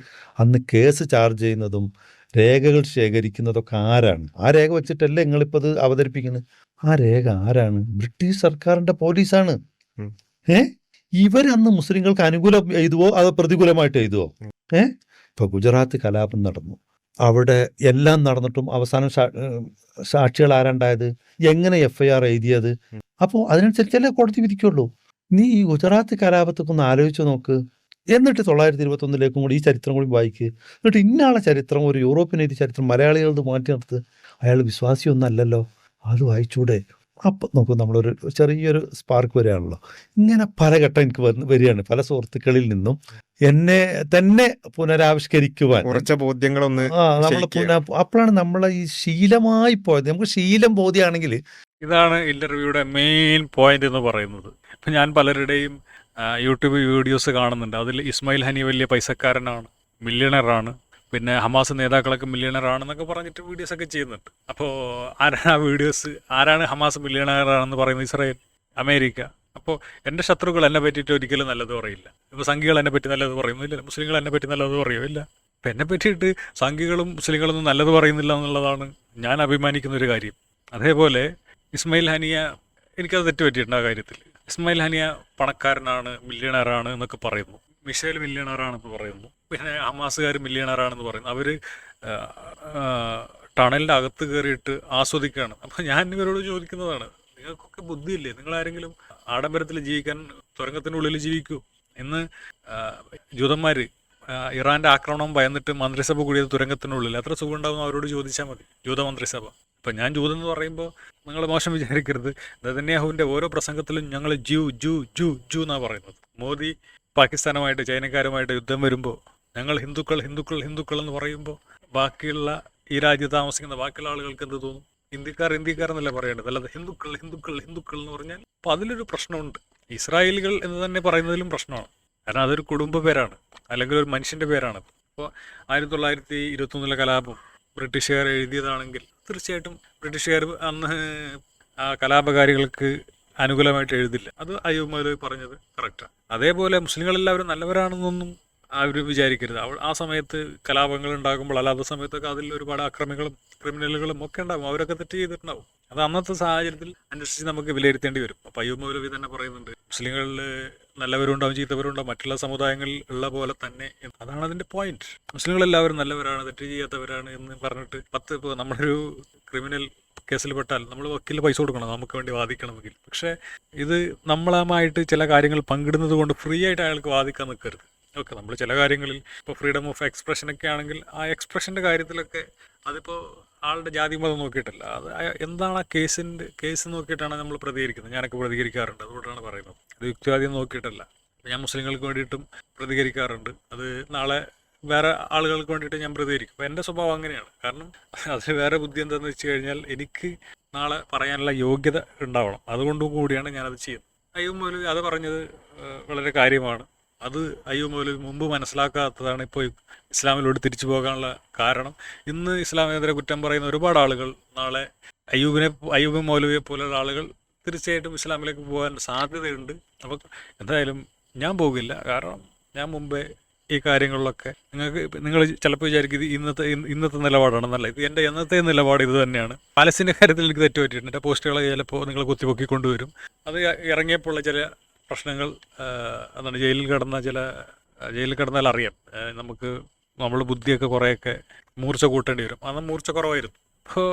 അന്ന് കേസ് ചാർജ് ചെയ്യുന്നതും രേഖകൾ ശേഖരിക്കുന്നതൊക്കെ ആരാണ്? ആ രേഖ വെച്ചിട്ടല്ലേ നിങ്ങളിപ്പോൾ അത് അവതരിപ്പിക്കുന്നത്? ആ രേഖ ആരാണ്? ബ്രിട്ടീഷ് സർക്കാരിന്റെ പോലീസാണ്. ഇവരന്ന് മുസ്ലിങ്ങൾക്ക് അനുകൂലം എഴുതുവോ അതോ പ്രതികൂലമായിട്ട് എഴുതുവോ? ഇപ്പൊ ഗുജറാത്ത് കലാപം നടന്നു, അവിടെ എല്ലാം നടന്നിട്ടും അവസാനം സാക്ഷികൾ ആരാണ്ടായത്? എങ്ങനെ FIR എഴുതിയത്? അപ്പോൾ അതിനനുസരിച്ചല്ലേ കോടതി വിധിക്കുള്ളൂ. നീ ഈ ഗുജറാത്ത് കലാപത്തൊക്കെ ഒന്ന് ആലോചിച്ച് നോക്ക്. എന്നിട്ട് 1921 കൂടി ഈ ചരിത്രം കൂടി വായിക്ക്. എന്നിട്ട് ഇന്നാളെ ചരിത്രം, ഒരു യൂറോപ്യൻ എഴുതിയ ചരിത്രം മലയാളികളത് മാറ്റി നിർത്ത്. അയാൾ വിശ്വാസിയൊന്നും അല്ലല്ലോ, അത് വായിച്ചൂടെ? അപ്പം നോക്കൂ, നമ്മളൊരു ചെറിയൊരു സ്പാർക്ക് വരികയാണല്ലോ. ഇങ്ങനെ പല ഘട്ടം എനിക്ക് വരികയാണ് പല സുഹൃത്തുക്കളിൽ നിന്നും എന്നെ തന്നെ പുനരാവിഷ്കരിക്കുവാൻ കുറച്ച് ബോധ്യങ്ങളൊന്ന് നമ്മൾ അപ്പോഴാണ് നമ്മളെ ഈ ശീലമായി പോയത്. നമുക്ക് ശീലം ബോധ്യമാണെങ്കിൽ ഇതാണ് ഇന്റർവ്യൂയുടെ മെയിൻ പോയിന്റ് എന്ന് പറയുന്നത്. ഇപ്പം ഞാൻ പലരുടെയും യൂട്യൂബ് വീഡിയോസ് കാണുന്നുണ്ട്. അതിൽ ഇസ്മായിൽ ഹനി വലിയ പൈസക്കാരനാണ്, മില്യണറാണ്, പിന്നെ ഹമാസ് നേതാക്കളൊക്കെ മില്യണറാണെന്നൊക്കെ പറഞ്ഞിട്ട് വീഡിയോസൊക്കെ ചെയ്യുന്നുണ്ട്. അപ്പോൾ ആരാണ് ആ വീഡിയോസ്? ആരാണ് ഹമാസ് മില്യണറാണെന്ന് പറയുന്നത്? Israel, America. അപ്പോൾ എൻ്റെ ശത്രുക്കൾ എന്നെ പറ്റിയിട്ട് ഒരിക്കലും നല്ലത് പറയില്ല. ഇപ്പോൾ സംഘികൾ എന്നെ പറ്റി നല്ലത് പറയുന്നില്ല, മുസ്ലിങ്ങൾ എന്നെ പറ്റി നല്ലത് പറയുമില്ല. അപ്പം എന്നെ പറ്റിയിട്ട് സംഘികളും മുസ്ലിങ്ങളൊന്നും നല്ലത് പറയുന്നില്ല എന്നുള്ളതാണ് ഞാൻ അഭിമാനിക്കുന്ന ഒരു കാര്യം. അതേപോലെ ഇസ്മായിൽ ഹനിയ, എനിക്കത് തെറ്റുപറ്റിയിട്ടുണ്ട് ആ കാര്യത്തിൽ. ഇസ്മായിൽ ഹനിയ പണക്കാരനാണ്, മില്യണറാണ് എന്നൊക്കെ പറയുന്നു. മിഷേൽ മില്യണറാണെന്ന് പറയുന്നു. പിന്നെ ഹമാസുകാർ മില്യണറാണെന്ന് പറയുന്നു. അവർ ടണലിൻ്റെ അകത്ത് കയറിയിട്ട് ആസ്വദിക്കുകയാണ്. അപ്പോൾ ഞാൻ ഇവരോട് ചോദിക്കുന്നതാണ്, നിങ്ങൾക്കൊക്കെ ബുദ്ധിയില്ലേ? നിങ്ങളാരെങ്കിലും ആഡംബരത്തിൽ ജീവിക്കാൻ തുരങ്കത്തിനുള്ളിൽ ജീവിക്കൂ? ഇന്ന് ജൂതന്മാർ ഇറാൻ്റെ ആക്രമണം ഭയന്നിട്ട് മന്ത്രിസഭ കൂടിയത് തുരങ്കത്തിനുള്ളിൽ. എത്ര സുഖം ഉണ്ടാവും അവരോട് ചോദിച്ചാൽ മതി, ജൂത മന്ത്രിസഭ. ഇപ്പം ഞാൻ ജൂതം എന്ന് പറയുമ്പോൾ നിങ്ങൾ മോശം വിചാരിക്കരുത്. നെതന്യാഹുവിൻ്റെ ഓരോ പ്രസംഗത്തിലും ഞങ്ങൾ ജൂ ജൂ ജൂ ജൂ എന്നാണ് പറയുന്നത്. മോദി പാകിസ്ഥാനുമായിട്ട് ചൈനക്കാരുമായിട്ട് യുദ്ധം വരുമ്പോൾ ഞങ്ങൾ ഹിന്ദുക്കൾ ഹിന്ദുക്കൾ ഹിന്ദുക്കൾ എന്ന് പറയുമ്പോൾ ബാക്കിയുള്ള ഈ രാജ്യത്ത് താമസിക്കുന്ന ബാക്കിയുള്ള ആളുകൾക്ക് എന്ത് തോന്നും? ഇന്ത്യക്കാർ എന്നല്ല പറയേണ്ടത്, അല്ലാതെ ഹിന്ദുക്കൾ ഹിന്ദുക്കൾ ഹിന്ദുക്കൾ എന്ന് പറഞ്ഞാൽ. അപ്പോൾ അതിലൊരു പ്രശ്നമുണ്ട്. ഇസ്രായേലികൾ എന്ന് തന്നെ പറയുന്നതിലും പ്രശ്നമാണ്. കാരണം അതൊരു കുടുംബ പേരാണ്, അല്ലെങ്കിൽ ഒരു മനുഷ്യൻ്റെ പേരാണ്. അപ്പോൾ 1921 കലാപം ബ്രിട്ടീഷുകാർ എഴുതിയതാണെങ്കിൽ തീർച്ചയായിട്ടും ബ്രിട്ടീഷുകാർ അന്ന് ആ കലാപകാരികൾക്ക് അനുകൂലമായിട്ട് എഴുതില്ല. അത് അയ്യൂബ് മൗലവി പറഞ്ഞത് കറക്റ്റാണ്. അതേപോലെ മുസ്ലിങ്ങളെല്ലാവരും നല്ലവരാണെന്നൊന്നും അവർ വിചാരിക്കരുത്. ആ സമയത്ത് കലാപങ്ങൾ ഉണ്ടാകുമ്പോൾ, അല്ലാത്ത സമയത്തൊക്കെ അതിൽ ഒരുപാട് അക്രമികളും ക്രിമിനലുകളും ഒക്കെ ഉണ്ടാകും. അവരൊക്കെ തെറ്റ് ചെയ്തിട്ടുണ്ടാവും. അത് അന്നത്തെ സാഹചര്യത്തിൽ അനുസരിച്ച് നമുക്ക് വിലയിരുത്തേണ്ടി വരും. അപ്പോൾ അയ്യൂബ് മൗലവി തന്നെ പറയുന്നുണ്ട്, മുസ്ലിങ്ങളിൽ നല്ലവരുണ്ടാവും ചീത്തവരുണ്ടാവും, മറ്റുള്ള സമുദായങ്ങളിൽ ഉള്ള പോലെ തന്നെ. അതാണ് അതിൻ്റെ പോയിന്റ്. മുസ്ലിങ്ങളെല്ലാവരും നല്ലവരാണ്, തെറ്റ് ചെയ്യാത്തവരാണ് എന്ന് പറഞ്ഞിട്ട് ഇപ്പോൾ നമ്മളൊരു ക്രിമിനൽ കേസിൽ പെട്ടാൽ നമ്മൾ വക്കീലിന് പൈസ കൊടുക്കണം നമുക്ക് വേണ്ടി വാദിക്കണമെങ്കിൽ. പക്ഷേ ഇത് നമ്മളുമായിട്ട് ചില കാര്യങ്ങൾ പങ്കിടുന്നത് കൊണ്ട് ഫ്രീ ആയിട്ട് അയാൾക്ക് വാദിക്കാൻ നിൽക്കരുത്. ഓക്കെ, നമ്മൾ ചില കാര്യങ്ങളിൽ ഇപ്പോൾ ഫ്രീഡം ഓഫ് എക്സ്പ്രഷനൊക്കെ ആണെങ്കിൽ ആ എക്സ്പ്രഷൻ്റെ കാര്യത്തിലൊക്കെ അതിപ്പോൾ ആളുടെ ജാതി മതം നോക്കിയിട്ടല്ല, അത് എന്താണ് ആ കേസ് നോക്കിയിട്ടാണ് നമ്മൾ പ്രതികരിക്കുന്നത്. ഞാനൊക്കെ പ്രതികരിക്കാറുണ്ട്, അതുകൊണ്ടാണ് പറയുന്നത്. അത് യുക്തിവാദം നോക്കിയിട്ടല്ല. ഞാൻ മുസ്ലിങ്ങൾക്ക് വേണ്ടിയിട്ടും പ്രതികരിക്കാറുണ്ട്. അത് നാളെ വേറെ ആളുകൾക്ക് വേണ്ടിയിട്ട് ഞാൻ പ്രതികരിക്കും. അപ്പോൾ എൻ്റെ സ്വഭാവം അങ്ങനെയാണ്. കാരണം അതിന് വേറെ ബുദ്ധി എന്താണെന്ന് വെച്ച് കഴിഞ്ഞാൽ എനിക്ക് നാളെ പറയാനുള്ള യോഗ്യത ഉണ്ടാവണം. അതുകൊണ്ടും കൂടിയാണ് ഞാനത് ചെയ്യുന്നത്. അയ്യൂബ് മൗലവി അത് പറഞ്ഞത് വളരെ കാര്യമാണ്. അത് അയ്യൂബ് മൗലവി മുമ്പ് മനസ്സിലാക്കാത്തതാണ് ഇപ്പോൾ ഇസ്ലാമിലോട്ട് തിരിച്ചു പോകാനുള്ള കാരണം. ഇന്ന് ഇസ്ലാമിനെതിരെ കുറ്റം പറയുന്ന ഒരുപാട് ആളുകൾ നാളെ അയ്യൂബ് മൗലവിയെ പോലുള്ള ആളുകൾ തീർച്ചയായിട്ടും ഇസ്ലാമിലേക്ക് പോകാൻ സാധ്യതയുണ്ട്. അപ്പോൾ എന്തായാലും ഞാൻ പോകില്ല. കാരണം ഞാൻ മുമ്പേ ഈ കാര്യങ്ങളിലൊക്കെ നിങ്ങൾ ചിലപ്പോൾ വിചാരിക്കും ഇത് ഇന്നത്തെ നിലപാടാണെന്നല്ല, ഇത് എൻ്റെ എന്നത്തെ നിലപാട് ഇത് തന്നെയാണ്. പാലസ്തീൻ്റെ കാര്യത്തിൽ എനിക്ക് തെറ്റ് പറ്റിയിട്ടുണ്ട്. എൻ്റെ പോസ്റ്റുകൾ ചിലപ്പോൾ നിങ്ങൾ കുത്തിപ്പൊക്കി കൊണ്ടുവരും. അത് ഇറങ്ങിയപ്പോഴുള്ള ചില പ്രശ്നങ്ങൾ എന്താണ്, ജയിലിൽ കിടന്നാൽ അറിയാം, നമുക്ക് നമ്മുടെ ബുദ്ധിയൊക്കെ കുറേയൊക്കെ മൂർച്ച കൂട്ടേണ്ടി വരും. അന്ന് മൂർച്ച കുറവായിരുന്നു. ഇപ്പോൾ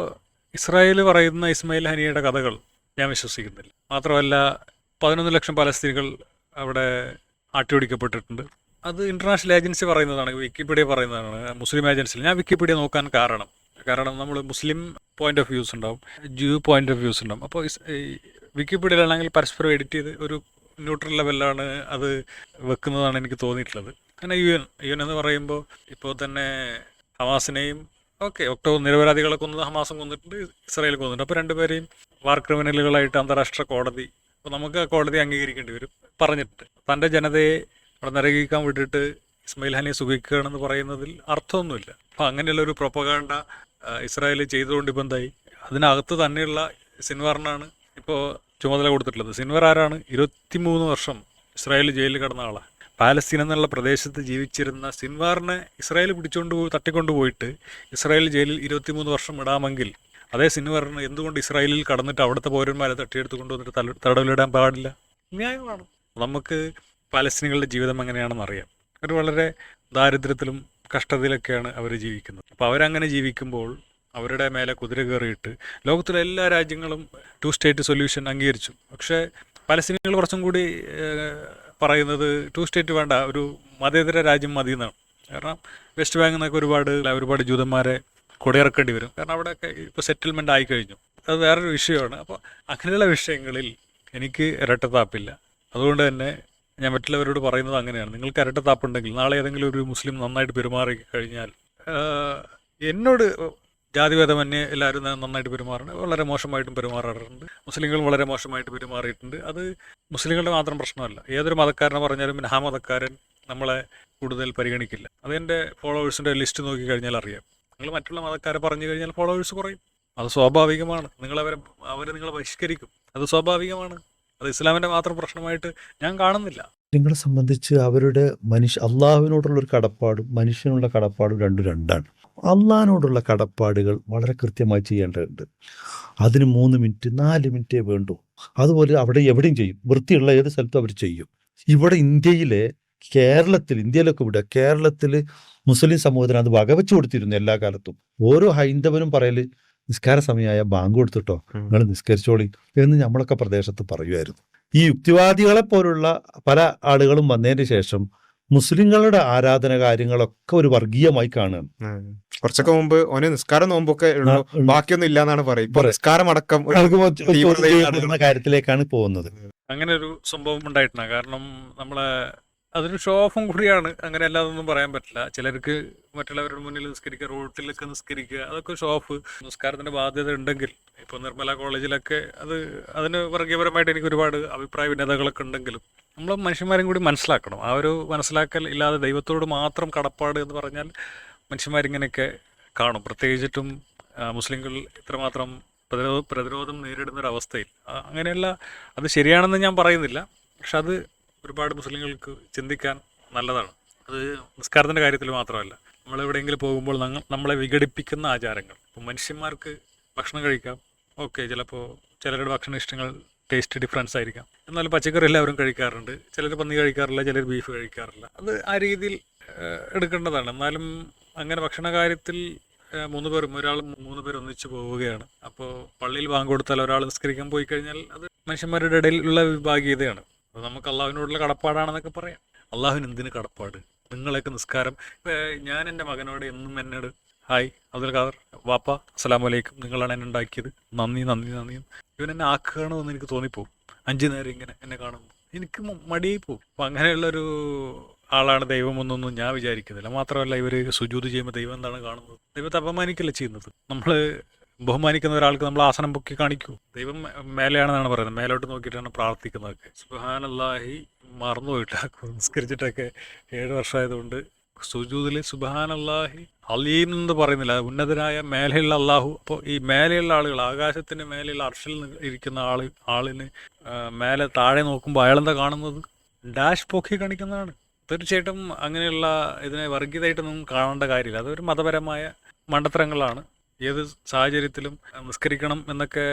ഇസ്രായേൽ പറയുന്ന ഇസ്മായിൽ ഹനിയയുടെ കഥകൾ ഞാൻ വിശ്വസിക്കുന്നില്ല. മാത്രമല്ല 11 ലക്ഷം പലസ്തീനികൾ അവിടെ ആട്ടിയോടിക്കപ്പെട്ടിട്ടുണ്ട്. അത് ഇൻ്റർനാഷണൽ ഏജൻസി പറയുന്നതാണ്, വിക്കിപീഡിയ പറയുന്നതാണ്, മുസ്ലിം ഏജൻസിയിൽ. ഞാൻ വിക്കിപീഡിയ നോക്കാൻ കാരണം നമ്മൾ മുസ്ലിം പോയിന്റ് ഓഫ് വ്യൂസ് ഉണ്ടാവും, ജൂ പോയിന്റ് ഓഫ് വ്യൂസ് ഉണ്ടാവും. അപ്പോൾ വിക്കിപീഡിയയിലാണെങ്കിൽ പരസ്പരം എഡിറ്റ് ചെയ്ത് ഒരു ന്യൂട്രൽ ലെവലിലാണ് അത് വെക്കുന്നതാണ് എനിക്ക് തോന്നിയിട്ടുള്ളത്. അങ്ങനെ യു എൻ എന്ന് പറയുമ്പോൾ ഇപ്പോൾ തന്നെ ഹമാസിനെയും ഒക്ടോബർ നിരപരാധികളെ കൊന്നത് ഹമാസും കൊന്നിട്ടുണ്ട്, ഇസ്രായേൽ കൊന്നിട്ടുണ്ട്. അപ്പോൾ രണ്ടുപേരെയും വാർ ക്രിമിനലുകളായിട്ട് അന്താരാഷ്ട്ര കോടതി, അപ്പോൾ നമുക്ക് ആ കോടതി അംഗീകരിക്കേണ്ടി വരും, പറഞ്ഞിട്ടുണ്ട്. തൻ്റെ ജനതയെ അവിടെ നരകിക്കാൻ വിട്ടിട്ട് ഇസ്മായിൽ ഹനിയെ സുഖിക്കുകയാണെന്ന് പറയുന്നതിൽ അർത്ഥമൊന്നുമില്ല. അപ്പോൾ അങ്ങനെയുള്ള ഒരു പ്രൊപ്പഗാണ്ട ഇസ്രായേൽ ചെയ്തുകൊണ്ട് ഇപ്പം എന്തായി, അതിനകത്ത് തന്നെയുള്ള സിൻവാറിനാണ് ഇപ്പോൾ ചുമതല കൊടുത്തിട്ടുള്ളത്. സിൻവർ ആരാണ്? 23 വർഷം ഇസ്രായേൽ ജയിലിൽ കിടന്ന ആളാണ്. പാലസ്തീൻ എന്നുള്ള പ്രദേശത്ത് ജീവിച്ചിരുന്ന സിൻവാറിനെ ഇസ്രായേൽ തട്ടിക്കൊണ്ടുപോയിട്ട് ഇസ്രായേൽ ജയിലിൽ 23 വർഷം ഇടാമെങ്കിൽ അതേ സിൻവാറിന് എന്തുകൊണ്ട് ഇസ്രായേലിൽ കടന്നിട്ട് അവിടുത്തെ പൗരന്മാരെ തട്ടിയെടുത്ത് കൊണ്ടുവന്നിട്ട് തടവിലിടാൻ പാടില്ല? ന്യായമാണ്. നമുക്ക് പാലസ്തീനികളുടെ ജീവിതം എങ്ങനെയാണെന്ന് അറിയാം. ഒരു വളരെ ദാരിദ്ര്യത്തിലും കഷ്ടതയിലൊക്കെയാണ് അവർ ജീവിക്കുന്നത്. അപ്പോൾ അവരങ്ങനെ ജീവിക്കുമ്പോൾ അവരുടെ മേലെ കുതിര കയറിയിട്ട് ലോകത്തിലെ എല്ലാ രാജ്യങ്ങളും 2 സ്റ്റേറ്റ് സൊല്യൂഷൻ അംഗീകരിച്ചു. പക്ഷേ പലസ്തീനികൾ കുറച്ചും കൂടി പറയുന്നത് 2 സ്റ്റേറ്റ് വേണ്ട, ഒരു മതേതര രാജ്യം മതി എന്നാണ്. കാരണം വെസ്റ്റ് ബാങ്കിൽ നിന്നൊക്കെ ഒരുപാട് ജൂതന്മാരെ കൊടിയിറക്കേണ്ടി വരും. കാരണം അവിടെയൊക്കെ ഇപ്പോൾ സെറ്റിൽമെൻ്റ് ആയിക്കഴിഞ്ഞു. അത് വേറൊരു വിഷയമാണ്. അപ്പോൾ അങ്ങനെയുള്ള വിഷയങ്ങളിൽ എനിക്ക് ഇരട്ടത്താപ്പില്ല. അതുകൊണ്ട് തന്നെ ഞാൻ മറ്റുള്ളവരോട് പറയുന്നത് അങ്ങനെയാണ്. നിങ്ങൾക്ക് ഇരട്ടത്താപ്പുണ്ടെങ്കിൽ നാളെ ഏതെങ്കിലും ഒരു മുസ്ലിം നന്നായിട്ട് പെരുമാറി കഴിഞ്ഞാൽ, എന്നോട് ജാതിഭേദമന്യേ എല്ലാവരും നന്നായിട്ട് പെരുമാറുന്നുണ്ട്, വളരെ മോശമായിട്ടും പെരുമാറാറുണ്ട്. മുസ്ലിങ്ങളും വളരെ മോശമായിട്ട് പെരുമാറിയിട്ടുണ്ട്. അത് മുസ്ലിങ്ങളുടെ മാത്രം പ്രശ്നമല്ല. ഏതൊരു മതക്കാരനെ പറഞ്ഞാലും പിന്നെ ആ മതക്കാരൻ നമ്മളെ കൂടുതൽ പരിഗണിക്കില്ല. അതെൻ്റെ ഫോളോവേഴ്സിൻ്റെ ലിസ്റ്റ് നോക്കി കഴിഞ്ഞാൽ അറിയാം. നിങ്ങൾ മറ്റുള്ള മതക്കാരെ പറഞ്ഞു കഴിഞ്ഞാൽ ഫോളോവേഴ്സ് കുറയും. അത് സ്വാഭാവികമാണ്. അവർ നിങ്ങളെ ബഹിഷ്കരിക്കും. അത് സ്വാഭാവികമാണ്. അത് ഇസ്ലാമിൻ്റെ മാത്രം പ്രശ്നമായിട്ട് ഞാൻ കാണുന്നില്ല. നിങ്ങളെ സംബന്ധിച്ച് അവരുടെ അള്ളാഹുവിനോടുള്ളൊരു കടപ്പാടും മനുഷ്യനുള്ള കടപ്പാടും രണ്ടാണ്. അള്ളാഹിനോടുള്ള കടപ്പാടുകൾ വളരെ കൃത്യമായി ചെയ്യേണ്ടതുണ്ട്. അതിന് 3 മിനിറ്റ് 4 മിനിറ്റേ വേണ്ടൂ. അതുപോലെ അവിടെ എവിടെയും ചെയ്യും. വൃത്തിയുള്ള ഏത് സ്ഥലത്തും അവർ ചെയ്യും. ഇവിടെ ഇന്ത്യയിലൊക്കെ കേരളത്തിൽ മുസ്ലിം സമൂഹത്തിന് അത് വകവെച്ചു കൊടുത്തിരുന്നു എല്ലാ കാലത്തും. ഓരോ ഹൈന്ദവനും പറയല് നിസ്കാര സമയമായ ബാങ്ക് കൊടുത്തിട്ടോ നിങ്ങൾ നിസ്കരിച്ചോളി എന്ന് നമ്മളൊക്കെ പ്രദേശത്ത് പറയുമായിരുന്നു. ഈ യുക്തിവാദികളെ പോലുള്ള പല ആളുകളും വന്നതിന് ശേഷം മുസ്ലിങ്ങളുടെ ആരാധന കാര്യങ്ങളൊക്കെ ഒരു വർഗീയമായി കാണുകയാണ്. കുറച്ചൊക്കെ മുമ്പ് ഓന് നിസ്കാരം നോമ്പൊക്കെ ബാക്കിയൊന്നും ഇല്ലാന്നാണ് പറയുന്നത്. നിസ്കാരം അടക്കം കാര്യത്തിലേക്കാണ് പോകുന്നത്. അങ്ങനെ ഒരു സംഭവം ഉണ്ടായിട്ടുണ്ട്. കാരണം നമ്മളെ അതൊരു ഷോ ഓഫും കൂടിയാണ്. അങ്ങനെ അല്ലാതൊന്നും പറയാൻ പറ്റില്ല. ചിലർക്ക് മറ്റുള്ളവരുടെ മുന്നിൽ നിസ്കരിക്കുക, റോട്ടിലൊക്കെ നിസ്കരിക്കുക, അതൊക്കെ ഷോ ഓഫ്. നിസ്കാരത്തിൻ്റെ ബാധ്യത ഉണ്ടെങ്കിൽ ഇപ്പോൾ നിർമ്മല കോളേജിലൊക്കെ അതിന് വർഗീയപരമായിട്ട് എനിക്ക് ഒരുപാട് അഭിപ്രായ ഭിന്നതകളൊക്കെ ഉണ്ടെങ്കിലും നമ്മൾ മനുഷ്യന്മാരും കൂടി മനസ്സിലാക്കണം. ആ ഒരു മനസ്സിലാക്കൽ ഇല്ലാതെ ദൈവത്തോട് മാത്രം കടപ്പാട് എന്ന് പറഞ്ഞാൽ മനുഷ്യന്മാരിങ്ങനെയൊക്കെ കാണും. പ്രത്യേകിച്ചിട്ടും മുസ്ലിങ്ങൾ ഇത്രമാത്രം പ്രതിരോധം നേരിടുന്നൊരവസ്ഥയിൽ അങ്ങനെയല്ല. അത് ശരിയാണെന്ന് ഞാൻ പറയുന്നില്ല. പക്ഷെ അത് ഒരുപാട് മുസ്ലിങ്ങൾക്ക് ചിന്തിക്കാൻ നല്ലതാണ്. അത് നിസ്കാരത്തിൻ്റെ കാര്യത്തിൽ മാത്രമല്ല, നമ്മളെവിടെയെങ്കിലും പോകുമ്പോൾ നമ്മളെ വിഘടിപ്പിക്കുന്ന ആചാരങ്ങൾ. ഇപ്പോൾ മനുഷ്യന്മാർക്ക് ഭക്ഷണം കഴിക്കാം, ചിലപ്പോൾ ചിലരുടെ ഭക്ഷണ ഇഷ്ടങ്ങൾ ടേസ്റ്റ് ഡിഫറൻസ് ആയിരിക്കാം. എന്നാലും പച്ചക്കറി എല്ലാവരും കഴിക്കാറുണ്ട്. ചിലർ പന്നി കഴിക്കാറില്ല, ചിലർ ബീഫ് കഴിക്കാറില്ല. അത് ആ രീതിയിൽ എടുക്കേണ്ടതാണ്. എന്നാലും അങ്ങനെ ഭക്ഷണ കാര്യത്തിൽ 3 പേർ ഒന്നിച്ച് പോവുകയാണ്. അപ്പോൾ പള്ളിയിൽ ബാങ്ക് കൊടുത്താൽ ഒരാൾ നിസ്കരിക്കാൻ പോയി കഴിഞ്ഞാൽ അത് മനുഷ്യന്മാരുടെ ഇടയിലുള്ള വിഭാഗീയതയാണ്. അത് നമുക്ക് അള്ളാഹുവിനോടുള്ള കടപ്പാടാണെന്നൊക്കെ പറയാം. അള്ളാഹുവിന് എന്തിന് കടപ്പാട്? നിങ്ങളെയൊക്കെ നിസ്കാരം, ഞാൻ എൻ്റെ മകനോട് എന്നും എന്നോട് ഹായ് അബ്ദുൽ ഖാദർ വാപ്പ അസ്സലാമു അലൈക്കും, നിങ്ങളാണ് എന്നെ ഉണ്ടാക്കിയത്, നന്ദി. ഇവൻ എന്നെ ആക്കുകയാണോ എന്ന് എനിക്ക് തോന്നിപ്പോവും. 5 നേരം ഇങ്ങനെ എന്നെ കാണുമ്പോൾ എനിക്ക് മടിയായി പോകും. അപ്പം അങ്ങനെയുള്ളൊരു ആളാണ് ദൈവമൊന്നൊന്നും ഞാൻ വിചാരിക്കുന്നില്ല. മാത്രമല്ല ഇവർ സുജൂദ് ചെയ്യുമ്പോൾ ദൈവം എന്താണ് കാണുന്നത്? ദൈവത്തെ അപമാനിക്കല്ലേ ചെയ്യുന്നത്. നമ്മൾ ബഹുമാനിക്കുന്ന ഒരാൾക്ക് നമ്മൾ ആസനം പൊക്കി കാണിക്കൂ. ദൈവം മേലെയാണെന്നാണ് പറയുന്നത്. മേലോട്ട് നോക്കിയിട്ടാണ് പ്രാർത്ഥിക്കുന്നതൊക്കെ. സുബ്ഹാനല്ലാഹി മറന്നുപോയിട്ടാ നിസ്കരിച്ചിട്ടൊക്കെ 7 വർഷമായതുകൊണ്ട് സുജൂദിൽ സുബ്ഹാനല്ലാഹി അലീം എന്ന് പറയുന്നില്ല, ഉന്നതനായ മേലെയുള്ള അള്ളാഹു. അപ്പോൾ ഈ മേലെയുള്ള ആളുകൾ, ആകാശത്തിന് മേലെയുള്ള അർഷിൽ ഇരിക്കുന്ന ആളിന് മേലെ താഴെ നോക്കുമ്പോൾ അയാളെന്താ കാണുന്നത്? ഡാഷ് പൊക്കി കാണിക്കുന്നതാണ്. തീർച്ചയായിട്ടും അങ്ങനെയുള്ള ഇതിനെ വർഗീയതയായിട്ടൊന്നും കാണേണ്ട കാര്യമില്ല. അതൊരു മതപരമായ മണ്ടത്തരങ്ങളാണ്. ഏത് സാഹചര്യത്തിലും നിസ്കരിക്കണം എന്നൊക്കെ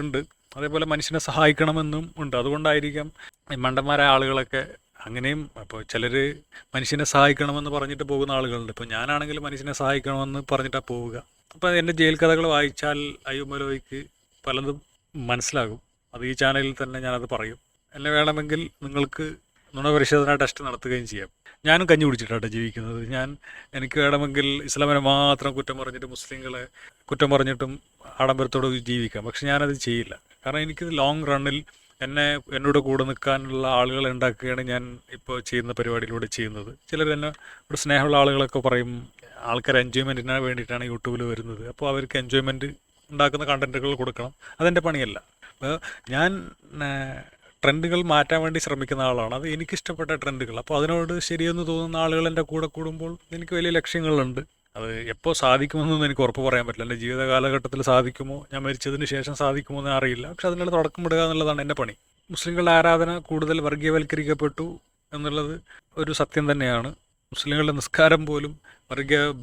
ഉണ്ട്, അതേപോലെ മനുഷ്യനെ സഹായിക്കണമെന്നും ഉണ്ട്. അതുകൊണ്ടായിരിക്കാം ഈ മണ്ടന്മാരായ ആളുകളൊക്കെ അങ്ങനെയും. അപ്പോൾ ചിലർ മനുഷ്യനെ സഹായിക്കണമെന്ന് പറഞ്ഞിട്ട് പോകുന്ന ആളുകളുണ്ട്. ഇപ്പോൾ ഞാനാണെങ്കിൽ മനുഷ്യനെ സഹായിക്കണമെന്ന് പറഞ്ഞിട്ടാണ് പോവുക. അപ്പോൾ എൻ്റെ ജയിൽ കഥകൾ വായിച്ചാൽ അയ്യൂബ് മൗലവിക്ക് പലതും മനസ്സിലാകും. അത് ഈ ചാനലിൽ തന്നെ ഞാനത് പറയും. എന്നെ വേണമെങ്കിൽ നിങ്ങൾക്ക് നുണപരിശോധന ടെസ്റ്റ് നടത്തുകയും ചെയ്യാം. ഞാനും കഞ്ഞി കുടിച്ചിട്ടാണ് ജീവിക്കുന്നത്. എനിക്ക് വേണമെങ്കിൽ ഇസ്ലാമിനെ മാത്രം കുറ്റം പറഞ്ഞിട്ട് മുസ്ലിങ്ങളെ കുറ്റം പറഞ്ഞിട്ടും ആഡംബരത്തോട് ജീവിക്കാം. പക്ഷെ ഞാനത് ചെയ്യില്ല. കാരണം എനിക്ക് ലോങ് റണ്ണിൽ എന്നോട് കൂടെ നിൽക്കാനുള്ള ആളുകളെ ഉണ്ടാക്കുകയാണ് ഞാൻ ഇപ്പോൾ ചെയ്യുന്ന പരിപാടിയിലൂടെ ചെയ്യുന്നത്. ചിലർ എന്നെ ഇവിടെ സ്നേഹമുള്ള ആളുകളൊക്കെ പറയും ആൾക്കാർ എൻജോയ്മെൻറ്റിന് വേണ്ടിയിട്ടാണ് യൂട്യൂബിൽ വരുന്നത്, അപ്പോൾ അവർക്ക് എൻജോയ്മെൻറ്റ് ഉണ്ടാക്കുന്ന കണ്ടൻറ്റുകൾ കൊടുക്കണം. അതെൻ്റെ പണിയല്ല. അപ്പോൾ ഞാൻ ട്രെൻഡുകൾ മാറ്റാൻ വേണ്ടി ശ്രമിക്കുന്ന ആളാണ്. അത് എനിക്കിഷ്ടപ്പെട്ട ട്രെൻഡുകൾ. അപ്പോൾ അതിനോട് ശരിയെന്ന് തോന്നുന്ന ആളുകൾ എൻ്റെ കൂടെ കൂടുമ്പോൾ എനിക്ക് വലിയ ലക്ഷ്യങ്ങളുണ്ട്. അത് എപ്പോൾ സാധിക്കുമെന്നൊന്നും എനിക്ക് ഉറപ്പ് പറയാൻ പറ്റില്ല. എൻ്റെ ജീവിത കാലഘട്ടത്തിൽ സാധിക്കുമോ, ഞാൻ മരിച്ചതിന് ശേഷം സാധിക്കുമോ എന്ന് അറിയില്ല. പക്ഷെ അതിനുള്ള തുടക്കമിടുക എന്നുള്ളതാണ് എൻ്റെ പണി. മുസ്ലിങ്ങളുടെ ആരാധന കൂടുതൽ വർഗീയവൽക്കരിക്കപ്പെട്ടു എന്നുള്ളത് ഒരു സത്യം തന്നെയാണ്. മുസ്ലിങ്ങളുടെ നിസ്കാരം പോലും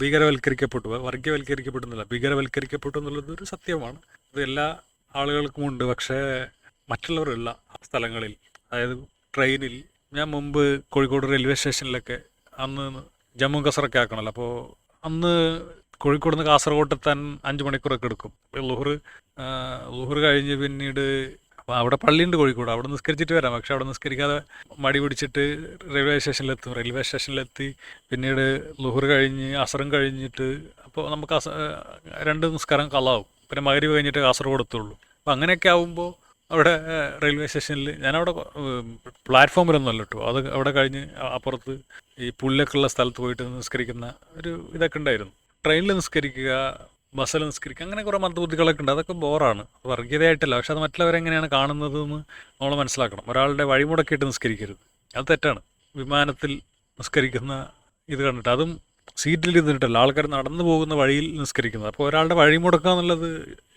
ഭീകരവൽക്കരിക്കപ്പെട്ടു എന്നുള്ളത് ഒരു സത്യമാണ്. അത് എല്ലാ ആളുകൾക്കുമുണ്ട്. പക്ഷേ മറ്റുള്ളവരുള്ള സ്ഥലങ്ങളിൽ, അതായത് ട്രെയിനിൽ, ഞാൻ മുമ്പ് കോഴിക്കോട് റെയിൽവേ സ്റ്റേഷനിലൊക്കെ അന്ന് ജമ്മു കസറൊക്കെ ആക്കണമല്ലോ. അപ്പോൾ അന്ന് കോഴിക്കോട് നിന്ന് കാസർഗോഡ് എത്താൻ 5 മണിക്കൂറൊക്കെ എടുക്കും. ളുഹർ കഴിഞ്ഞ് പിന്നീട് അവിടെ പള്ളിയുണ്ട് കോഴിക്കോട്, അവിടെ നിസ്കരിച്ചിട്ട് വരാം. പക്ഷെ അവിടെ നിസ്കരിക്കാതെ മടി പിടിച്ചിട്ട് റെയിൽവേ സ്റ്റേഷനിലെത്തി പിന്നീട് ളുഹർ കഴിഞ്ഞ് അസറും കഴിഞ്ഞിട്ട്, അപ്പോൾ നമുക്ക് 2 നിസ്കാരം കളാവും. പിന്നെ മഗ്‌രിബ് കഴിഞ്ഞിട്ട് കാസർഗോഡ് എത്തുള്ളൂ. അപ്പോൾ അങ്ങനെയൊക്കെ ആകുമ്പോൾ അവിടെ റെയിൽവേ സ്റ്റേഷനിൽ ഞാനവിടെ പ്ലാറ്റ്ഫോമിലൊന്നും അല്ല കേട്ടോ, അത് അവിടെ കഴിഞ്ഞ് അപ്പുറത്ത് ഈ പുല്ലൊക്കെ ഉള്ള സ്ഥലത്ത് പോയിട്ട് നിസ്കരിക്കുന്ന ഒരു ഇതൊക്കെ ഉണ്ടായിരുന്നു. ട്രെയിനിൽ നിസ്കരിക്കുക, ബസ്സിൽ നിസ്കരിക്കുക, അങ്ങനെ കുറേ മന്ദബുദ്ധികളൊക്കെ ഉണ്ട്. അതൊക്കെ ബോറാണ്, വർഗീയതയായിട്ടല്ല. പക്ഷെ അത് മറ്റുള്ളവരെങ്ങനെയാണ് കാണുന്നതെന്ന് നമ്മൾ മനസ്സിലാക്കണം. ഒരാളുടെ വഴിമുടക്കിയിട്ട് നിസ്കരിക്കരുത്, അത് തെറ്റാണ്. വിമാനത്തിൽ നിസ്കരിക്കുന്ന ഇത് കണ്ടിട്ട്, അതും സീറ്റിൽ ഇരുന്നിട്ടല്ല, ആൾക്കാർ നടന്നു പോകുന്ന വഴിയിൽ നിസ്കരിക്കുന്നത്. അപ്പോൾ ഒരാളുടെ വഴി മുടക്കുക എന്നുള്ളത്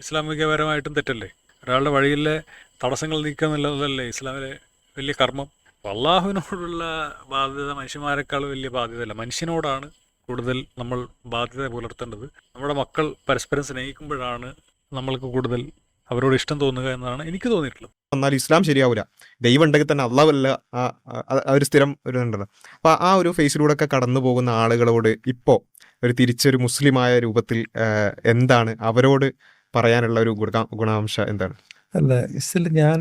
ഇസ്ലാമികപരമായിട്ടും തെറ്റല്ലേ? ഒരാളുടെ വഴിയിലെ തടസ്സങ്ങൾ നീക്കുക എന്നുള്ളതല്ലേ ഇസ്ലാമിലെ വലിയ കർമ്മം. അപ്പോൾ അള്ളാഹുവിനോടുള്ള ബാധ്യത മനുഷ്യന്മാരെക്കാൾ വലിയ ബാധ്യതയല്ല, മനുഷ്യനോടാണ് കൂടുതൽ നമ്മൾ ബാധ്യത പുലർത്തേണ്ടത്. നമ്മുടെ മക്കൾ പരസ്പരം സ്നേഹിക്കുമ്പോഴാണ് നമ്മൾക്ക് കൂടുതൽ അവരോട് ഇഷ്ടം തോന്നുക എന്നാണ് എനിക്ക് തോന്നിയിട്ടുള്ളത്. എന്നാൽ ഇസ്ലാം ശരിയാവില്ല, ദൈവം ഉണ്ടെങ്കിൽ തന്നെ അള്ളാഹല്ല ഒരു സ്ഥിരം ഒരു ഉണ്ടല്ലോ. അപ്പോൾ ആ ഒരു ഫേസിലൂടെ ഒക്കെ കടന്നു പോകുന്ന ആളുകളോട് ഇപ്പോൾ ഒരു തിരിച്ചൊരു മുസ്ലിമായ രൂപത്തിൽ എന്താണ് അവരോട് പറയാനുള്ള ഒരു ഗുണാംശം എന്താണ്? അല്ല, ഞാൻ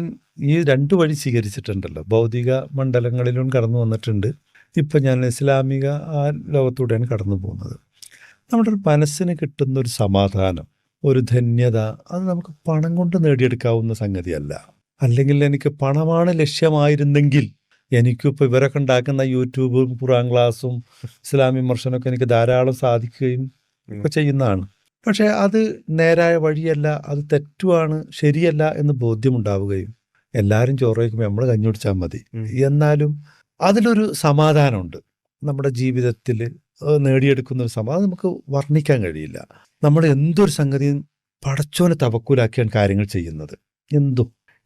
ഈ 2 വഴി സ്വീകരിച്ചിട്ടുണ്ടല്ലോ. ഭൗതിക മണ്ഡലങ്ങളിലും കടന്നു വന്നിട്ടുണ്ട്. ഇപ്പം ഞാൻ ഇസ്ലാമിക ആ ലോകത്തൂടെയാണ് കടന്നു പോകുന്നത്. നമ്മുടെ ഒരു മനസ്സിന് കിട്ടുന്നൊരു സമാധാനം, ഒരു ധന്യത, അത് നമുക്ക് പണം കൊണ്ട് നേടിയെടുക്കാവുന്ന സംഗതിയല്ല. അല്ലെങ്കിൽ എനിക്ക് പണമാണ് ലക്ഷ്യമായിരുന്നെങ്കിൽ എനിക്കിപ്പോൾ ഇവരൊക്കെ ഉണ്ടാക്കുന്ന യൂട്യൂബും ഖുർആൻ ക്ലാസ്സും ഇസ്ലാം വിമർശനമൊക്കെ എനിക്ക് ധാരാളം സാധിക്കുകയും ഒക്കെ ചെയ്യുന്നതാണ്. പക്ഷേ അത് നേരായ വഴിയല്ല, അത് തെറ്റുമാണ്, ശരിയല്ല എന്ന് ബോധ്യമുണ്ടാവുകയും എല്ലാവരും ചോറ് വയ്ക്കുമ്പോൾ നമ്മൾ കഞ്ഞി കുടിച്ചാൽ മതി. എന്നാലും അതിലൊരു സമാധാനമുണ്ട് നമ്മുടെ ജീവിതത്തിൽ നേടിയെടുക്കുന്ന ഒരു സമാധാനം നമുക്ക് വർണ്ണിക്കാൻ കഴിയില്ല. നമ്മൾ എന്തൊരു സംഗതിയും പടച്ചോനെ തവക്കൂലാക്കിയാണ് കാര്യങ്ങൾ ചെയ്യുന്നത്.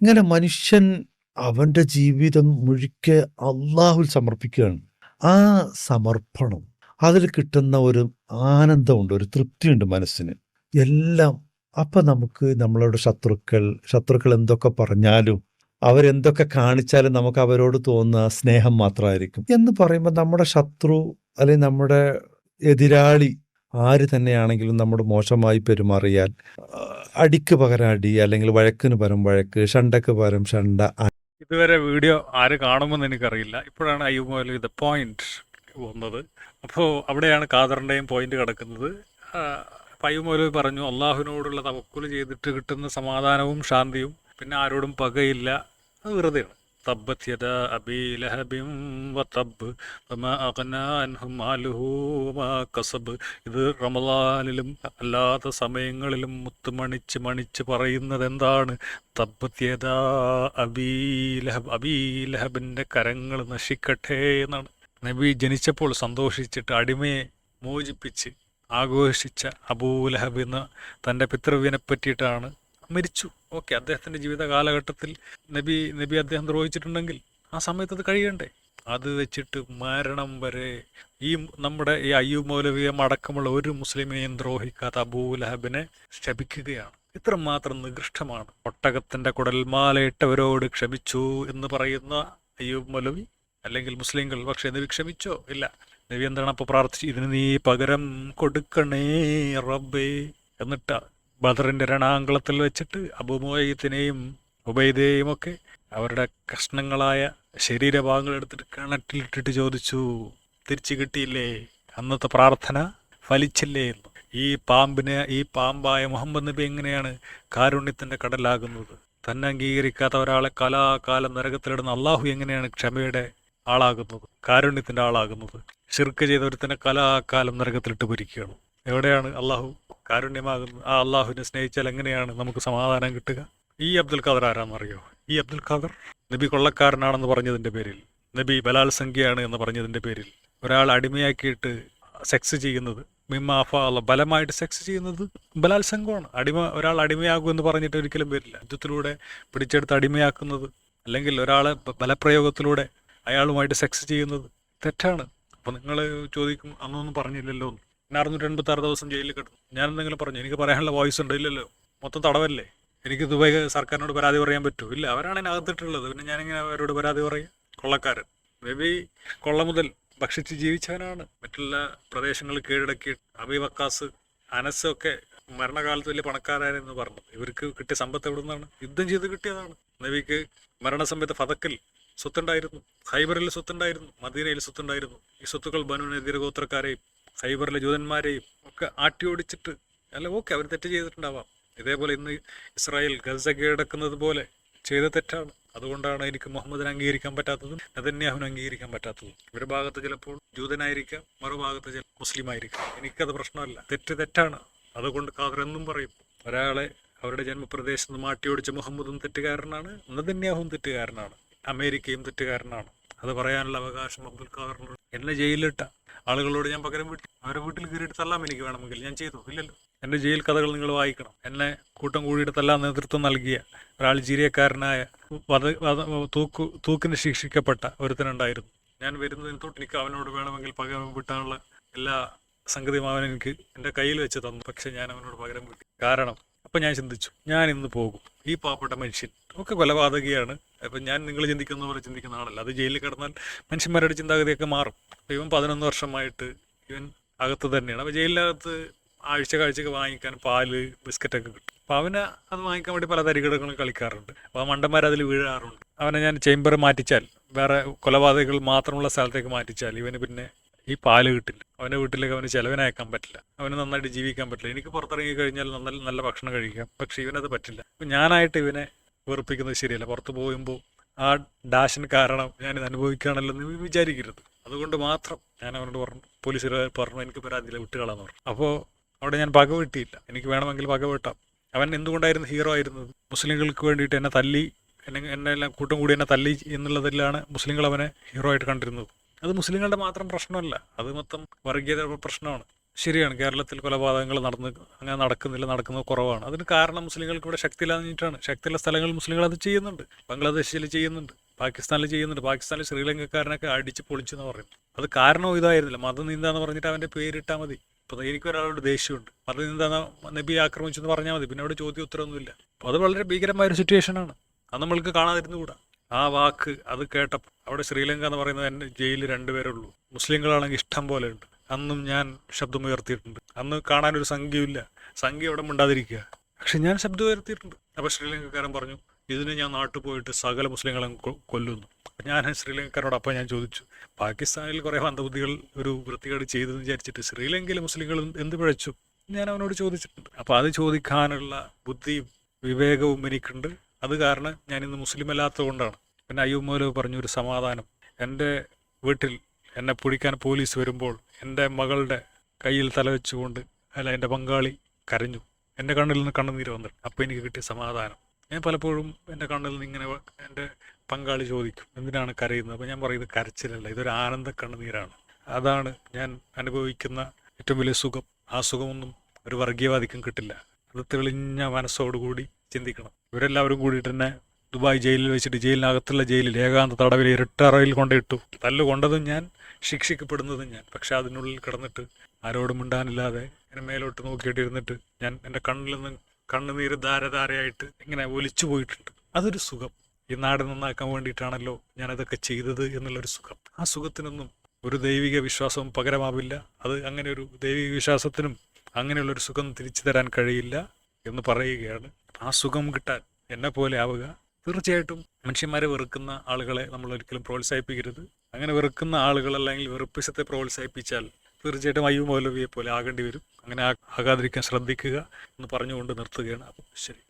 ഇങ്ങനെ മനുഷ്യൻ അവൻ്റെ ജീവിതം മുഴുക്കെ അള്ളാഹുൽ സമർപ്പിക്കുകയാണ്. ആ സമർപ്പണം, അതിൽ കിട്ടുന്ന ഒരു ആനന്ദമുണ്ട്, ഒരു തൃപ്തിയുണ്ട് മനസ്സിന് എല്ലാം. അപ്പം നമുക്ക് നമ്മളുടെ ശത്രുക്കൾ എന്തൊക്കെ പറഞ്ഞാലും അവരെന്തൊക്കെ കാണിച്ചാലും നമുക്ക് അവരോട് തോന്നുന്ന സ്നേഹം മാത്രമായിരിക്കും. എന്ന് പറയുമ്പോൾ നമ്മുടെ ശത്രു അല്ലെങ്കിൽ നമ്മുടെ എതിരാളി ആര് തന്നെയാണെങ്കിലും നമ്മുടെ മോശമായി പെരുമാറിയാൽ അടിക്ക് പകരം അടി, അല്ലെങ്കിൽ വഴക്കിന് പകരം വഴക്ക്, ഷണ്ടക്ക് പകരം ഷണ്ട. ഇതുവരെ വീഡിയോ ആര് കാണുമെന്ന് എനിക്കറിയില്ല. ഇപ്പോഴാണ് അയ്യൂബ് മൗലവി ദ പോയിന്റ് വന്നത്. അപ്പോൾ അവിടെയാണ് ഖാദറിൻ്റെയും പോയിന്റ് കിടക്കുന്നത്. അയ്യൂബ് മൗലവി പറഞ്ഞു അള്ളാഹുവിനോടുള്ള തവക്കുൽ ചെയ്തിട്ട് കിട്ടുന്ന സമാധാനവും ശാന്തിയും പിന്നെ ആരോടും പകയില്ല, അത് വെറുതെയാണ്. തബ്ബത് യദാ അബീ ലഹബിൻ വതബ്ബ് വമാ അഗ്നാ അൻഹു മാലുഹു വമാ കസബ്. ഇത് റമളാനിലും അല്ലാത്ത സമയങ്ങളിലും മണിച്ച് പറയുന്നത് എന്താണ്? തബ്ബത് യദാ അബീ ലഹബ്, അബീ ലഹബിൻ്റെ കരങ്ങൾ നശിക്കട്ടെ എന്നാണ്. നബി ജനിച്ചപ്പോൾ സന്തോഷിച്ചിട്ട് അടിമയെ മോചിപ്പിച്ച് ആഘോഷിച്ച അബൂലഹബ് എന്ന തൻ്റെ പിതൃവിനെ പറ്റിയിട്ടാണ് മരിച്ചു. ഓക്കെ, അദ്ദേഹത്തിൻ്റെ ജീവിത കാലഘട്ടത്തിൽ നബി അദ്ദേഹം ദ്രോഹിച്ചിട്ടുണ്ടെങ്കിൽ ആ സമയത്ത് അത് കഴിയണ്ടേ? അത് വെച്ചിട്ട് മരണം വരെ നമ്മുടെ ഈ അയ്യൂബ് മൗലവിയെ അടക്കമുള്ള ഒരു മുസ്ലിമിനെയും ദ്രോഹിക്കാത്ത അബൂലഹബിനെ ശപിക്കുകയാണ്. ഇത്രമാത്രം നികൃഷ്ടമാണ്. ഒട്ടകത്തിന്റെ കുടൽമാലയിട്ടവരോട് ക്ഷമിച്ചു എന്ന് പറയുന്ന അയ്യൂബ് മൗലവി അല്ലെങ്കിൽ മുസ്ലിങ്ങൾ. പക്ഷെ നബി ക്ഷമിച്ചോ? ഇല്ല. നബി എന്താണ് അപ്പോൾ പ്രാർത്ഥിച്ചു? ഇതിന് നീ പകരം കൊടുക്കണേ റബ്ബേ. എന്നിട്ട് ബദറിന്റെ രണാങ്കളത്തിൽ വെച്ചിട്ട് അബൂമുഅയ്യിത്തിനെയും ഉബൈദയെയും ഒക്കെ അവരുടെ കഷ്ണങ്ങളായ ശരീരഭാഗങ്ങൾ എടുത്തിട്ട് കിണറ്റിലിട്ടിട്ട് ചോദിച്ചു, തിരിച്ചു കിട്ടിയില്ലേ? അന്നത്തെ പ്രാർത്ഥന ഫലിച്ചില്ലേ എന്ന്. ഈ പാമ്പായ മുഹമ്മദ് നബി എങ്ങനെയാണ് കാരുണ്യത്തിന്റെ കടലാകുന്നത്? തന്നെ അംഗീകരിക്കാത്ത ഒരാളെ കലാകാലം നരകത്തിലിടുന്ന അള്ളാഹു എങ്ങനെയാണ് ക്ഷമയുടെ ആളാകുന്നത്, കാരുണ്യത്തിന്റെ ആളാകുന്നത്? ശിർക്ക് ചെയ്ത ഒരുത്തനെ കലാകാലം നരകത്തിലിട്ട് പൊരിക്കുകയാണ്. എവിടെയാണ് അള്ളാഹു കാരുണ്യമാകുന്നത്? ആ അള്ളാഹുവിനെ സ്നേഹിച്ചാൽ എങ്ങനെയാണ് നമുക്ക് സമാധാനം കിട്ടുക? ഈ അബ്ദുൽ ഖാദർ ആരാന്നറിയോ? ഈ അബ്ദുൽ ഖാദർ നബി കൊള്ളക്കാരനാണെന്ന് പറഞ്ഞതിന്റെ പേരിൽ, നബി ബലാത്സംഖ്യയാണ് എന്ന് പറഞ്ഞതിന്റെ പേരിൽ ഒരാൾ അടിമയാക്കിയിട്ട് സെക്സ് ചെയ്യുന്നത്, ബലമായിട്ട് സെക്സ് ചെയ്യുന്നത് ബലാത്സംഗമാണ്. ഒരാൾ അടിമയാകുമെന്ന് പറഞ്ഞിട്ട് ഒരിക്കലും വരില്ല. യുദ്ധത്തിലൂടെ പിടിച്ചെടുത്ത് അടിമയാക്കുന്നത് അല്ലെങ്കിൽ ഒരാളെ ബലപ്രയോഗത്തിലൂടെ അയാളുമായിട്ട് സെക്സ് ചെയ്യുന്നത് തെറ്റാണ്. അപ്പം നിങ്ങൾ ചോദിക്കും, അന്നൊന്നും പറഞ്ഞില്ലല്ലോ. ഞാൻ 686 ദിവസം ജയിലിൽ കിടന്നു, ഞാൻ എന്തെങ്കിലും പറഞ്ഞു? എനിക്ക് പറയാനുള്ള വോയിസ് ഉണ്ട്? ഇല്ലല്ലോ. മൊത്തം തടവല്ലേ? എനിക്ക് ദുബായ് സർക്കാരിനോട് പരാതി പറയാൻ പറ്റുമോ? ഇല്ല. അവരാണ് എന്നെ അകത്തിട്ടുള്ളത്. പിന്നെ ഞാനിങ്ങനെ അവരോട് പരാതി പറയാം? കൊള്ളക്കാരൻ. നബി കൊള്ള മുതൽ ഭക്ഷിച്ച് ജീവിച്ചവനാണ്. മറ്റുള്ള പ്രദേശങ്ങൾ കീഴടക്കി അബീ വക്കാസ്, അനസ് ഒക്കെ മരണകാലത്ത് വലിയ പണക്കാരായിരുന്നു പറഞ്ഞത്. ഇവർക്ക് കിട്ടിയ സമ്പത്ത് എവിടെ നിന്നാണ്? യുദ്ധം ചെയ്ത് കിട്ടിയതാണ്. നബിക്ക് മരണസമയത്ത് ഫതക്കിൽ സ്വത്തുണ്ടായിരുന്നു, ഹൈബറിൽ സ്വത്തുണ്ടായിരുന്നു, മദീനയിൽ സ്വത്തുണ്ടായിരുന്നു. ഈ സ്വത്തുക്കൾ ബനു നദീർ ഗോത്രക്കാരെയും ഹൈബറിലെ ജൂതന്മാരെയും ഒക്കെ ആട്ടി ഓടിച്ചിട്ട്, അല്ല ഓക്കെ അവർ തെറ്റ് ചെയ്തിട്ടുണ്ടാവാം. ഇതേപോലെ ഇന്ന് ഇസ്രായേൽ ഗസ കീഴടക്കുന്നത് പോലെ ചെയ്ത തെറ്റാണ്. അതുകൊണ്ടാണ് എനിക്ക് മുഹമ്മദിനെ അംഗീകരിക്കാൻ പറ്റാത്തതും നെതന്യാഹുവിനെ അംഗീകരിക്കാൻ പറ്റാത്തതും. ഒരു ഭാഗത്ത് ചിലപ്പോൾ ജൂതനായിരിക്കാം, മറുഭാഗത്ത് ചില മുസ്ലിം ആയിരിക്കാം. എനിക്കത് പ്രശ്നമല്ല. തെറ്റാണ്. അതുകൊണ്ട് ഖാദർ എന്നും പറയും, ഒരാളെ അവരുടെ ജന്മപ്രദേശത്ത് നിന്ന് മാട്ടിയോടിച്ച മുഹമ്മദും തെറ്റുകാരനാണ്, നെതന്യാഹുവും തെറ്റുകാരനാണ്, അമേരിക്കയും തെറ്റുകാരനാണ്. അത് പറയാനുള്ള അവകാശം അബ്ദുൽ ഖാദറിനോട്. എന്നെ ജയിലിലിട്ട ആളുകളോട് ഞാൻ പകരം വീട്ടി അവരുടെ വീട്ടിൽ കയറിയിട്ട് തല്ലാം എനിക്ക് വേണമെങ്കിൽ. ഞാൻ ചെയ്തു? ഇല്ലല്ലോ. എൻ്റെ ജയിൽ കഥകൾ നിങ്ങൾ വായിക്കണം. എന്നെ കൂട്ടം കൂടിയിട്ട് തല്ലാൻ നേതൃത്വം നൽകിയ ഒരു അൾജീരിയക്കാരനായ തൂക്കിന് ശിക്ഷിക്കപ്പെട്ട ഒരുത്തനുണ്ടായിരുന്നു. ഞാൻ വരുന്നതിന് തൊട്ട് എനിക്ക് അവനോട് വേണമെങ്കിൽ പകരം വീട്ടാനുള്ള എല്ലാ സംഗതിയും അവൻ എനിക്ക് എൻ്റെ കയ്യിൽ വെച്ച് തന്നു. പക്ഷെ ഞാൻ അവനോട് പകരം വീട്ടി. കാരണം അപ്പം ഞാൻ ചിന്തിച്ചു, ഞാൻ ഇന്ന് പോകും, ഈ പാവപ്പെട്ട മനുഷ്യൻ ഒക്കെ കൊലപാതകയാണ്. അപ്പം ഞാൻ നിങ്ങൾ ചിന്തിക്കുന്ന പോലെ ചിന്തിക്കുന്ന ആളല്ല. അത് ജയിലിൽ കിടന്നാൽ മനുഷ്യന്മാരുടെ ചിന്താഗതിയൊക്കെ മാറും. അപ്പം ഇവൻ 11 വർഷമായിട്ട് ഇവൻ അകത്ത് തന്നെയാണ്. അപ്പോൾ ജയിലിനകത്ത് ആഴ്ചക്ക് വാങ്ങിക്കാൻ പാല്, ബിസ്ക്കറ്റൊക്കെ കിട്ടും. അപ്പോൾ അവന് അത് വാങ്ങിക്കാൻ വേണ്ടി പല തരികിടകളും കളിക്കാറുണ്ട്. അപ്പോൾ ആ മണ്ടന്മാർ അതിൽ വീഴാറുണ്ട്. അവനെ ഞാൻ ചേംബർ മാറ്റിച്ചാൽ, വേറെ കൊലപാതകങ്ങൾ മാത്രമുള്ള സ്ഥലത്തേക്ക് മാറ്റിച്ചാൽ ഇവന് പിന്നെ ഈ പാല് കിട്ടില്ല. അവൻ്റെ വീട്ടിലേക്ക് അവന് ചിലവിനയക്കാൻ പറ്റില്ല. അവന് നന്നായിട്ട് ജീവിക്കാൻ പറ്റില്ല. എനിക്ക് പുറത്തിറങ്ങി കഴിഞ്ഞാൽ നല്ല ഭക്ഷണം കഴിക്കാം, പക്ഷെ ഇവനത് പറ്റില്ല. അപ്പം ഞാനായിട്ട് ഇവനെ വെറുപ്പിക്കുന്നത് ശരിയല്ല. പുറത്ത് പോകുമ്പോൾ ആ ഡാഷിന് കാരണം ഞാനിത് അനുഭവിക്കുകയാണല്ലോ എന്ന് വിചാരിക്കരുത്. അതുകൊണ്ട് മാത്രം ഞാൻ അവനോട് പറഞ്ഞു, പോലീസുകാർ പറഞ്ഞു എനിക്ക് പരാതിയില്ല, വിട്ടുകളാന്ന് പറഞ്ഞു. അപ്പോൾ അവിടെ ഞാൻ പക വെട്ടിയില്ല. എനിക്ക് വേണമെങ്കിൽ പക വെട്ടാം. അവൻ എന്തുകൊണ്ടായിരുന്നു ഹീറോ ആയിരുന്നത്? മുസ്ലിങ്ങൾക്ക് വേണ്ടിയിട്ട് എന്നെ തല്ലി, എന്നെ എല്ലാം കൂട്ടം കൂടി എന്നെ തല്ലി എന്നുള്ളതിലാണ് മുസ്ലിങ്ങൾ അവനെ ഹീറോ ആയിട്ട് കണ്ടിരുന്നത്. അത് മുസ്ലിങ്ങളുടെ മാത്രം പ്രശ്നമല്ല, അത് മൊത്തം വർഗീയത പ്രശ്നമാണ്. ശരിയാണ്, കേരളത്തിൽ കൊലപാതകങ്ങൾ അങ്ങനെ നടക്കുന്നത് കുറവാണ്. അതിന് കാരണം മുസ്ലിങ്ങൾക്ക് ഇവിടെ ശക്തിയില്ലാഞ്ഞിട്ടാണ്. ശക്തിയുള്ള സ്ഥലങ്ങളിൽ മുസ്ലിങ്ങൾ അത് ചെയ്യുന്നുണ്ട്. ബംഗ്ലാദേശിൽ ചെയ്യുന്നുണ്ട്, പാകിസ്ഥാനിൽ ചെയ്യുന്നുണ്ട്. പാകിസ്ഥാനിൽ ശ്രീലങ്കക്കാരനൊക്കെ അടിച്ച് പൊളിച്ചെന്ന് പറയുന്നു. അത് കാരണവും ഇതായിരുന്നില്ല. മതനിന്ദ എന്ന് പറഞ്ഞിട്ട് അവൻ്റെ പേരിട്ടാൽ മതി. അപ്പോൾ എനിക്കൊരാളോട് ദേഷ്യമുണ്ട്, മതനിന്ദ നബി ആക്രമിച്ചെന്ന് പറഞ്ഞാൽ മതി, പിന്നെ അവിടെ ചോദ്യം ഉത്തരവൊന്നുമില്ല. അപ്പോൾ അത് വളരെ ഭീകരമായൊരു സിറ്റുവേഷനാണ്. അത് നമ്മൾക്ക് കാണാതിരുന്നുകൂടാ. ആ വാക്ക് അത് കേട്ടപ്പോൾ അവിടെ ശ്രീലങ്ക എന്ന് പറയുന്നത് എൻ്റെ ജയിലിൽ 2 പേരേ ഉള്ളൂ. മുസ്ലിങ്ങളാണെങ്കിൽ ഇഷ്ടം പോലെ ഉണ്ട്. അന്നും ഞാൻ ശബ്ദമുയർത്തിയിട്ടുണ്ട്. അന്ന് കാണാനൊരു സംഖ്യയില്ല, സംഖ്യ അവിടെ മിണ്ടാതിരിക്കുക. പക്ഷെ ഞാൻ ശബ്ദം ഉയർത്തിയിട്ടുണ്ട്. അപ്പോൾ ശ്രീലങ്കക്കാരൻ പറഞ്ഞു, ഇതിന് ഞാൻ നാട്ടിൽ പോയിട്ട് സകല മുസ്ലിങ്ങളെ കൊല്ലുന്നു. ഞാൻ ശ്രീലങ്കക്കാരോട് അപ്പം ഞാൻ ചോദിച്ചു, പാകിസ്ഥാനിൽ കുറേ മന്ദബുദ്ധികൾ ഒരു വൃത്തികേട് ചെയ്തെന്ന് വിചാരിച്ചിട്ട് ശ്രീലങ്കയിലെ മുസ്ലിങ്ങൾ എന്ത് പിഴച്ചു? ഞാൻ അവനോട് ചോദിച്ചിട്ടുണ്ട്. അപ്പോൾ അത് ചോദിക്കാനുള്ള ബുദ്ധിയും വിവേകവും എനിക്കുണ്ട്. അത് കാരണം ഞാനിന്ന് മുസ്ലിം അല്ലാത്തത് കൊണ്ടാണ്. പിന്നെ അയ്യൂബ് മൗലവി പറഞ്ഞൊരു സമാധാനം. എൻ്റെ വീട്ടിൽ എന്നെ പിടിക്കാൻ പോലീസ് വരുമ്പോൾ എൻ്റെ മകളുടെ കയ്യിൽ തലവെച്ചുകൊണ്ട് എൻ്റെ പങ്കാളി കരഞ്ഞു. എൻ്റെ കണ്ണിൽ നിന്ന് കണ്ണുനീര് വന്നിട്ട്. അപ്പോൾ എനിക്ക് കിട്ടിയ സമാധാനം. ഞാൻ പലപ്പോഴും എൻ്റെ കണ്ണിൽ നിന്ന് ഇങ്ങനെ എൻ്റെ പങ്കാളി ചോദിക്കും, എന്തിനാണ് കരയുന്നത്? അപ്പോൾ ഞാൻ പറയുന്നത് കരച്ചിലല്ല, ഇതൊരു ആനന്ദ കണ്ണുനീരാണ്. അതാണ് ഞാൻ അനുഭവിക്കുന്ന ഏറ്റവും വലിയ സുഖം. ആ സുഖമൊന്നും ഒരു വർഗീയവാദിക്കും കിട്ടില്ല. അത് തെളിഞ്ഞ മനസ്സോടുകൂടി ചിന്തിക്കണം. ഇവരെല്ലാവരും കൂടിയിട്ട് തന്നെ ദുബായ് ജയിലിൽ വെച്ചിട്ട് ജയിലിനകത്തുള്ള ജയിലിൽ ഏകാന്ത തടവിൽ ഇരുട്ടറയിൽ കൊണ്ടിട്ടു. തല്ല് കൊണ്ടതും ഞാൻ, ശിക്ഷിക്കപ്പെടുന്നതും ഞാൻ. പക്ഷെ അതിനുള്ളിൽ കിടന്നിട്ട് ആരോടും മിണ്ടാനില്ലാതെ ഇങ്ങനെ മേലോട്ട് നോക്കിയിട്ടിരുന്നിട്ട് ഞാൻ എൻ്റെ കണ്ണിൽ നിന്ന് കണ്ണുനീര് ധാരധാരയായിട്ട് ഇങ്ങനെ ഒലിച്ചു പോയിട്ടുണ്ട്. അതൊരു സുഖം. ഈ നാട് നന്നാക്കാൻ വേണ്ടിയിട്ടാണല്ലോ ഞാനതൊക്കെ ചെയ്തത് എന്നുള്ളൊരു സുഖം. ആ സുഖത്തിനൊന്നും ഒരു ദൈവിക വിശ്വാസവും പകരമാവില്ല. അത് അങ്ങനെ ഒരു ദൈവിക വിശ്വാസത്തിനും അങ്ങനെയുള്ളൊരു സുഖം തിരിച്ചു തരാൻ കഴിയില്ല എന്ന് പറയുകയാണ്. ആ സുഖം കിട്ടാൻ എന്നെ പോലെ ആവുക. തീർച്ചയായിട്ടും മനുഷ്യന്മാരെ വെറുക്കുന്ന ആളുകളെ നമ്മൾ ഒരിക്കലും പ്രോത്സാഹിപ്പിക്കരുത്. അങ്ങനെ വെറുക്കുന്ന ആളുകൾ അല്ലെങ്കിൽ വെറുപ്പിസത്തെ പ്രോത്സാഹിപ്പിച്ചാൽ തീർച്ചയായിട്ടും അയ്യൂബ് മൗലവിയെ പോലെ ആകേണ്ടി വരും. അങ്ങനെ ആകാതിരിക്കാൻ ശ്രദ്ധിക്കുക എന്ന് പറഞ്ഞുകൊണ്ട് നിർത്തുകയാണ്. അപ്പം ശരി.